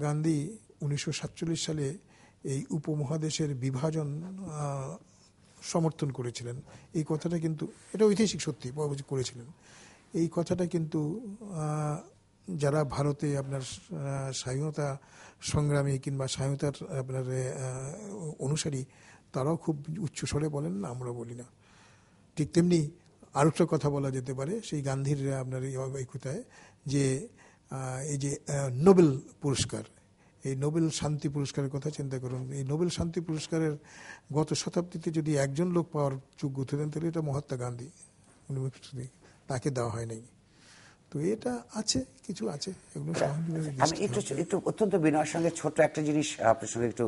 গান্ধী 1947 সালে এই উপমহাদেশের বিভাজন সমর্থন করেছিলেন। এই কথাটা কিন্তু, এটা ঐতিহাসিক সত্যি করেছিলেন। এই কথাটা কিন্তু যারা ভারতে আপনার স্বাধীনতা সংগ্রামী কিংবা স্বাধীনতার আপনার অনুসারী, তারাও খুব উচ্চস্বরে বলেন না, আমরা বলি না। ঠিক তেমনি আরেকটা কথা বলা যেতে পারে সেই গান্ধীর আপনার এই কথায়, যে এই যে নোবেল পুরস্কার, এই নোবেল শান্তি পুরস্কারের কথা চিন্তা করুন। এই নোবেল শান্তি পুরস্কারের গত শতাব্দীতে যদি একজন লোক পাওয়ার যোগ্য হতেন তাহলে এটা মহাত্মা গান্ধী, তাকে দেওয়া হয় নাই। তো এটা আছে, কিছু আছে এগুলো। আমি একটু অত্যন্ত বিনয়ের সঙ্গে ছোট্ট একটা জিনিস আপনার সঙ্গে একটু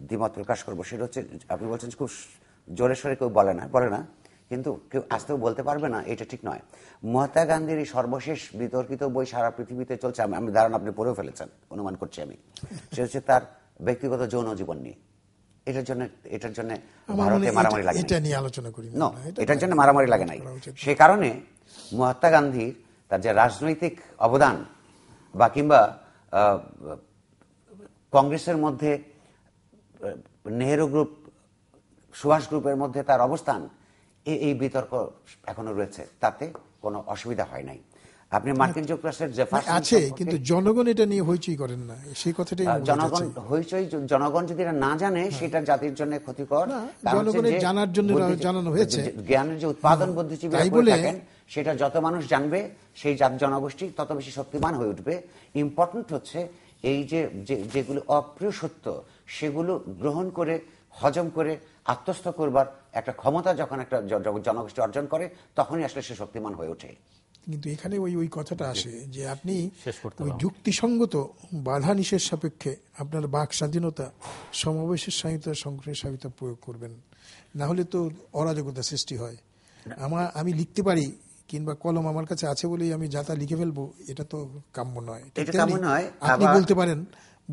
দ্বিমত প্রকাশ করবো। সেটা হচ্ছে, আপনি বলছেন খুব জোরে সোরে কেউ বলে না, কিন্তু কেউ আসতেও বলতে পারবে না, এটা ঠিক নয়। মহাত্মা গান্ধীর এই সর্বশেষ বিতর্কিত বই সারা পৃথিবীতে চলছে, আমি ধারণা আপনি পড়েও ফেলেছেন অনুমান করছি আমি। সে হচ্ছে তার ব্যক্তিগত যৌন জীবন নিয়ে। এটার জন্য ভারতে মারামারি লাগে, এটা নিয়ে আলোচনা করি না, এটার জন্য মারামারি লাগে নাই। সে কারণে মহাত্মা গান্ধীর তার যে রাজনৈতিক অবদান, বা কিংবা কংগ্রেসের মধ্যে নেহেরু গ্রুপ, সুভাষ গ্রুপের মধ্যে তার অবস্থান, এই বিতর্ক এখনো রয়েছে, তাতে কোনো অসুবিধা হয় নাই। আপনি মার্কিন যুক্তরাষ্ট্রের আছে, কিন্তু জনগণ এটা নিয়ে হইচই করেন না, সেই কথাটাই। জনগণ যদি এটা না জানে, সেটা জাতির জন্য ক্ষতিকর। জনগণের জানার জন্য জানানো হয়েছে। জ্ঞানের যে উৎপাদন বুদ্ধিজীবীরা করে থাকেন, সেটা যত মানুষ জানবে, সেই জনগোষ্ঠী তত বেশি শক্তিমান হয়ে উঠবে। ইম্পর্টেন্ট হচ্ছে এই যেগুলো অপ্রিয় সত্য, সেগুলো গ্রহণ করে, হজম করে, আত্মস্থ করবার একটা ক্ষমতা যখন একটা জনগোষ্ঠী অর্জন করে, তখনই আসলে সে শক্তিমান হয়ে ওঠে। কিন্তু এখানে ওই কথাটা আসে যে আপনি ওই যুক্তিসঙ্গত বাধা নিষেধ সাপেক্ষে আপনার বাক স্বাধীনতা, সমাবেশের স্বাধীনতা, সংগ্রহের স্বাধীনতা প্রয়োগ করবেন, না হলে তো অরাজকতা সৃষ্টি হয়। আমি লিখতে পারি, কিংবা কলম আমার কাছে আছে বলেই আমি যা তা লিখে ফেলবো, এটা তো কাম্য নয়। আপনি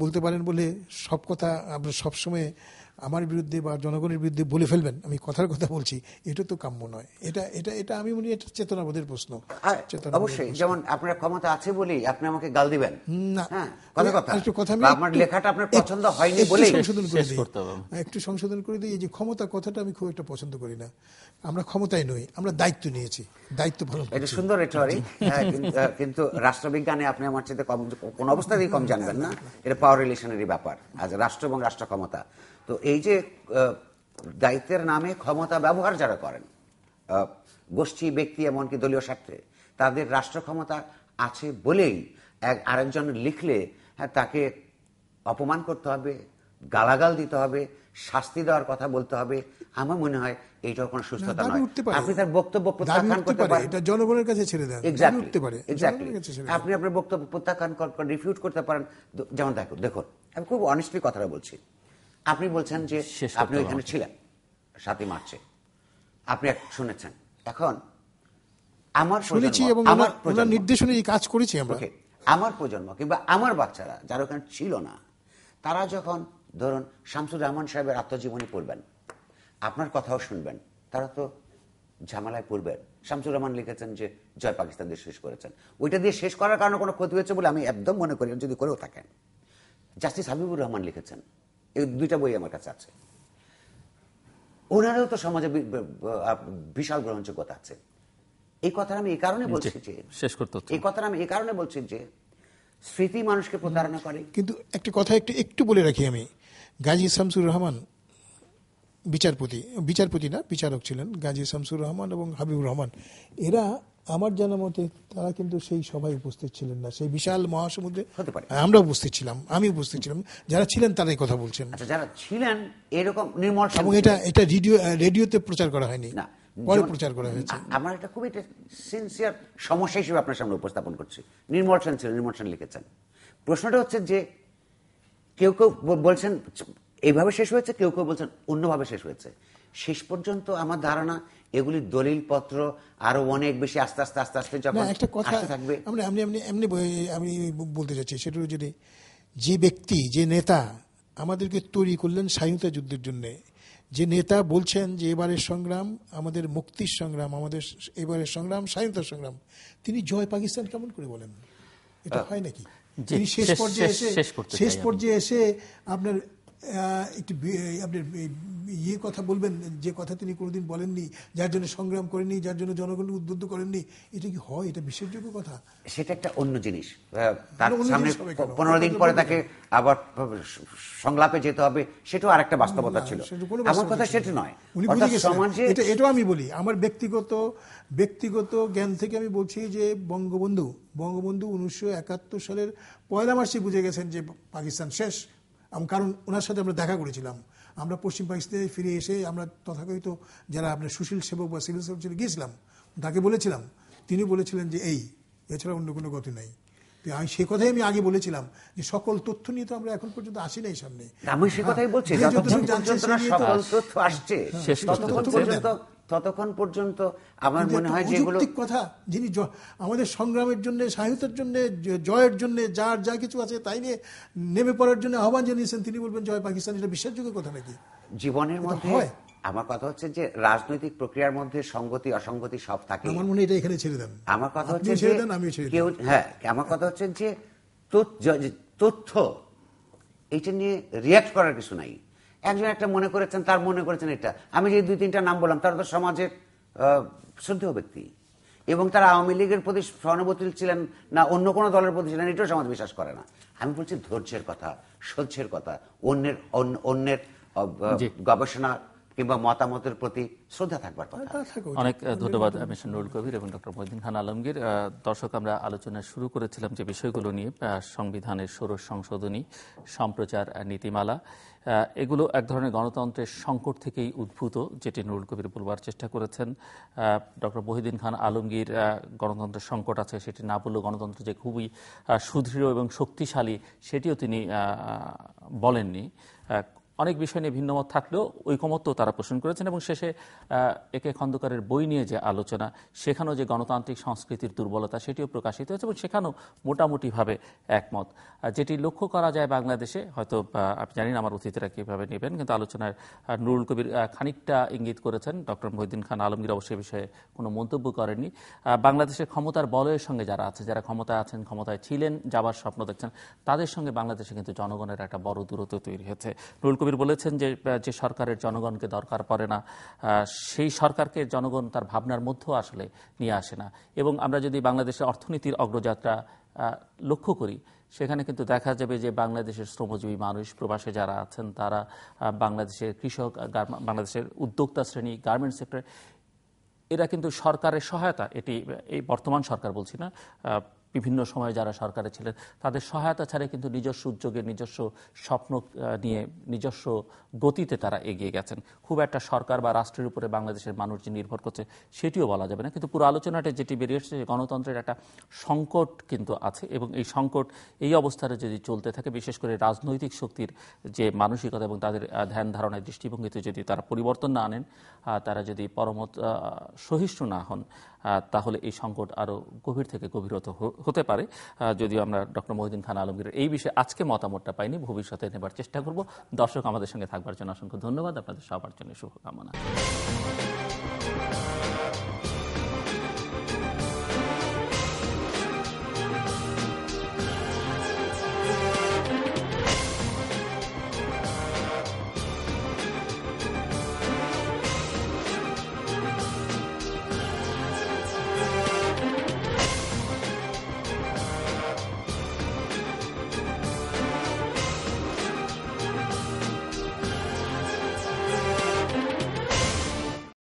বলতে পারেন বলে সব কথা আপনার সবসময় আমার বিরুদ্ধে বা জনগণের বিরুদ্ধে বলে ফেলবেন, আমি কথার কথা বলছি, এটা তো কাম্য নয়। এটা আমি মনে, এটা চেতনাবোধের প্রশ্ন। অবশ্যই, যেমন আপনার ক্ষমতা আছে বলেই আপনি আমাকে গাল দিবেন না, আপনার লেখাটা আপনার পছন্দ হয়নি বলেই একটু সংশোধন করে দিই। এই যে ক্ষমতা কথাটা আমি খুব একটা পছন্দ করি না। আমরা ক্ষমতায় নই, আমরা দায়িত্ব নিয়েছি, দায়িত্ব পালন করছি। এটা সুন্দর রেটরিক, কিন্তু রাষ্ট্রবিজ্ঞানে আপনি আমার চেয়ে কম, কোন অবস্থাতেই কম জানবেন না। এটা পাওয়ার রিলেশনেরই ব্যাপার, আজ রাষ্ট্র এবং রাষ্ট্র ক্ষমতা। তো এই যে দায়িত্বের নামে ক্ষমতা ব্যবহার যারা করেন, গোষ্ঠী, ব্যক্তি, এমনকি দলীয় স্বার্থে, তাদের রাষ্ট্র ক্ষমতা আছে বলেই আরেকজন লিখলে তাকে অপমান করতে হবে, গালাগাল দিতে হবে, শাস্তি দেওয়ার কথা বলতে হবে, আমার মনে হয় এইটাও কোনো সুস্থতা নয়। আপনি তার বক্তব্য প্রত্যাখ্যান করতে পারেন, এটা জনগণের কাছে ছেড়ে দেন। আপনি আপনার বক্তব্য প্রত্যাখ্যান রিফিউট করতে পারেন। যেমন দেখুন, আমি খুব অনেস্টলি কথাটা বলছি। আপনি বলছেন যে আপনি ওইখানে ছিলেন 7ই মার্চে, আপনি শুনেছেন। এখন আমার নির্দেশনে কাজ করেছি আমরা, আমার প্রজন্ম কিংবা আমার বাচ্চারা যারা ওখানে ছিল না, তারা যখন ধরুন শামসুর রহমান সাহেবের আত্মজীবনী পড়বেন, আপনার কথাও শুনবেন, তারা তো ঝামেলায় পড়বেন। শামসুর রহমান লিখেছেন যে জয় পাকিস্তান দিয়ে শেষ করেছেন, ওইটা দিয়ে শেষ করার কারণে কোনো ক্ষতি হয়েছে বলে আমি একদম মনে করি, যদি করেও থাকেন। জাস্টিস হাবিবুর রহমান লিখেছেন, এই 2টা বই আমার কাছে আছে, ওনারও তো সমাজে বিশাল গ্রহণযোগ্যতা আছে। এই কথাটা আমি এই কারণে বলছি যে স্মৃতি মানুষকে প্রতারণা করে। কিন্তু একটা কথা একটু বলে রাখি আমি, গাজী শামসুর রহমান বিচারপতি না, বিচারক ছিলেন। গাজী শামসুর রহমান এবং হাবিবুর রহমান, এরা আমার জানা মতে তারা কিন্তু সেই সভায় উপস্থিত ছিলেন না, সেই বিশাল মহাসমুদ্রে। হতে পারে। আমরা উপস্থিত ছিলাম, আমি উপস্থিত ছিলাম, যারা ছিলেন তারাই কথা বলছেন। আচ্ছা, যারা ছিলেন এরকম নির্মল সেন এবং ছিলেন। এটা রেডিওতে প্রচার করা হয়নি, না, পরে প্রচার করা হয়েছে। আমার এটা খুবই সিনসিয়ার সমস্যা হিসেবে আপনার সামনে উপস্থাপন করছি। নির্মল সেন ছিলেন, নির্মল সেন লিখেছেন। প্রশ্নটা হচ্ছে যে কেউ কেউ বলছেন এইভাবে শেষ হয়েছে, কেউ কেউ বলছেন অন্যভাবে শেষ হয়েছে। শেষ পর্যন্ত আমার ধারণা এগুলি দলিলপত্র আরো অনেক বেশি আস্তে আস্তে আস্তে আস্তে যখন একটা কথা আসতে থাকবে। আমি বলতে চাচ্ছি, সেটা যদি যে ব্যক্তি, যে নেতা আমাদেরকে তৈরি করলেন স্বাধীনতা যুদ্ধের জন্য, যে নেতা বলছেন যে এবারের সংগ্রাম আমাদের মুক্তির সংগ্রাম, আমাদের এবারের সংগ্রাম স্বাধীনতার সংগ্রাম, তিনি জয় পাকিস্তান কেমন করে বলেন? এটা হয় নাকি? তিনি শেষ পর্যায়ে এসে আপনার একটু আপনার ইয়ে কথা বলবেন, যে কথা তিনি কোনোদিন বলেননি, যার জন্য সংগ্রাম করেননি, যার জন্য জনগণকে উদ্বুদ্ধ করেননি। এটা কি হয়? এটা বিশ্বাসযোগ্য কথা? সেটা একটা অন্য জিনিস। তার সামনে 15 দিন পরে তাকে আবার সংলাপে যেতে হবে, সেটাও আরেকটা বাস্তবতা ছিল। আমার কথা সেটা নয়। সমাজে এটাও আমি বলি, আমার ব্যক্তিগত জ্ঞান থেকে আমি বলছি যে বঙ্গবন্ধু 1971 সালের 1 মার্চে বুঝে গেছেন যে পাকিস্তান শেষ। কারণ ওনার সাথে আমরা দেখা করেছিলাম। আমরা পশ্চিম পাকিস্তানে ফিরে এসে আমরা তথাকথিত যারা আপনার সুশীল সেবক বা সিভিল সার্জন গিয়েছিলাম, তাকে বলেছিলাম, তিনি বলেছিলেন যে এই, এছাড়া অন্য কোনো গতি নাই। আমি সে কথাই আমি আগে বলেছিলাম যে সকল তথ্য নিয়ে তো আমরা এখন পর্যন্ত আসি নাই সামনে। আমি সে কথাই বলছি, ততক্ষণ পর্যন্ত আমার মনে হয় যেগুলো কথা, যিনি আমাদের সংগ্রামের জন্য, স্বাধীনতার জন্য, জয়ের জন্য যার যা কিছু আছে তাই নিয়ে নেমে পড়ার জন্য আহ্বান জানিয়েছেন, তিনি বলবেন জয় পাকিস্তান, এটা বিশ্বাসযোগ্য কথা নাকি? জীবনের মধ্যে আমার কথা হচ্ছে যে রাজনৈতিক প্রক্রিয়ার মধ্যে সংগতি অসঙ্গতি সব থাকে। আমার মনে হয় এটা এখানে ছেড়ে দেন। আমার কথা হচ্ছে যে আমার কথা হচ্ছে যে তথ্য এটা নিয়ে রিয়াক্ট করার কিছু নাই। একজন একটা মনে করেছেন, তার মনে করেছেন এটা। আমি যে 2-3টা নাম বললাম, তারা তো সমাজের শ্রদ্ধেয় ব্যক্তি, এবং তারা আওয়ামী লীগের প্রতি সহানুভূতিশীল ছিলেন না অন্য কোনো দলের প্রতি ছিলেন, এটাও সমাজ বিশ্বাস করে না। আমি বলছি ধৈর্যের কথা, সহ্যের কথা, অন্যের গবেষণা কিংবা মতামতের প্রতি শ্রদ্ধা থাকবার কথা। অনেক ধন্যবাদ মিস্টার নুরুল কবির এবং ডক্টর মহিউদ্দিন খান আলমগীর। দর্শক, আমরা আলোচনা শুরু করেছিলাম যে বিষয়গুলো নিয়ে, সংবিধানের ষোড়শ সংশোধনী, সম্প্রচার নীতিমালা, এগুলো এক ধরনের গণতন্ত্রের সংকট থেকেই উদ্ভূত, যেটি নুরুল কবির বলবার চেষ্টা করেছেন। ডক্টর মহিউদ্দিন খান আলমগীর গণতন্ত্রের সংকট আছে সেটি না বললেও গণতন্ত্র যে খুবই সুদৃঢ় এবং শক্তিশালী সেটিও তিনি বলেননি। অনেক বিষয় নিয়ে ভিন্নমত থাকলেও ঐকমত্য তারা পোষণ করেছেন, এবং শেষে একে খন্দকারের বই নিয়ে যে আলোচনা, সেখানেও যে গণতান্ত্রিক সংস্কৃতির দুর্বলতা সেটিও প্রকাশিত হয়েছে, এবং সেখানেও মোটামুটিভাবে একমত। যেটি লক্ষ্য করা যায় বাংলাদেশে, হয়তো আপনি জানেন আমার অতিথিরা কীভাবে নেবেন, কিন্তু আলোচনায় নুরুল কবির খানিকটা ইঙ্গিত করেছেন, ডক্টর মহিউদ্দিন খান আলমগীর অবশ্যই বিষয়ে কোনো মন্তব্য করেননি। বাংলাদেশের ক্ষমতার বলয়ের সঙ্গে যারা আছে, যারা ক্ষমতায় আছেন, ক্ষমতায় ছিলেন, যাবার স্বপ্ন দেখছেন, তাদের সঙ্গে বাংলাদেশে কিন্তু জনগণের একটা বড় দূরত্ব তৈরি হয়েছে। নুরুল কবির বলেছেন যে সরকারের জনগণকে দরকার পড়ে না, সেই সরকারকে জনগণ তার ভাবনার মধ্যেও আসলে নিয়ে আসে না। এবং আমরা যদি বাংলাদেশের অর্থনীতির অগ্রযাত্রা লক্ষ্য করি, সেখানে কিন্তু দেখা যাবে যে বাংলাদেশের শ্রমজীবী মানুষ, প্রবাসে যারা আছেন, তারা বাংলাদেশের কৃষক, বাংলাদেশের উদ্যোক্তা শ্রেণী, গার্মেন্টস সেক্টর, এরা কিন্তু সরকারের সহায়তা, এটি এই বর্তমান সরকার বলছি না, বিভিন্ন সময়ে যারা সরকারে ছিলেন, তাদের সহায়তা ছাড়া কিন্তু নিজস্ব উদ্যোগে, নিজস্ব স্বপ্ন নিয়ে, নিজস্ব গতিতে তারা এগিয়ে গেছেন। খুব একটা সরকার বা রাষ্ট্রের উপরে বাংলাদেশের মানুষ যে নির্ভর করছে সেটিও বলা যাবে না। কিন্তু পুরো আলোচনাটা যেটি বেরিয়ে এসেছে, গণতন্ত্রের একটা সংকট কিন্তু আছে, এবং এই সংকট এই অবস্থায় যদি চলতে থাকে, বিশেষ করে রাজনৈতিক শক্তির যে মানসিকতা এবং তাদের ধ্যান ধারণায়, দৃষ্টিভঙ্গিতে যদি তারা পরিবর্তন না আনেন, তারা যদি পরমত সহিষ্ণু না হন, তাহলে এই সংকট আরও গভীর থেকে গভীরতর হতে পারে। যদিও আমরা ডক্টর মহিউদ্দিন খান আলমগীরের এই বিষয়ে আজকে মতামতটা পাইনি, ভবিষ্যতে নেবার চেষ্টা করব। দর্শক, আমাদের সঙ্গে থাকবার জন্য অসংখ্য ধন্যবাদ, আপনাদের সবার জন্য শুভকামনা।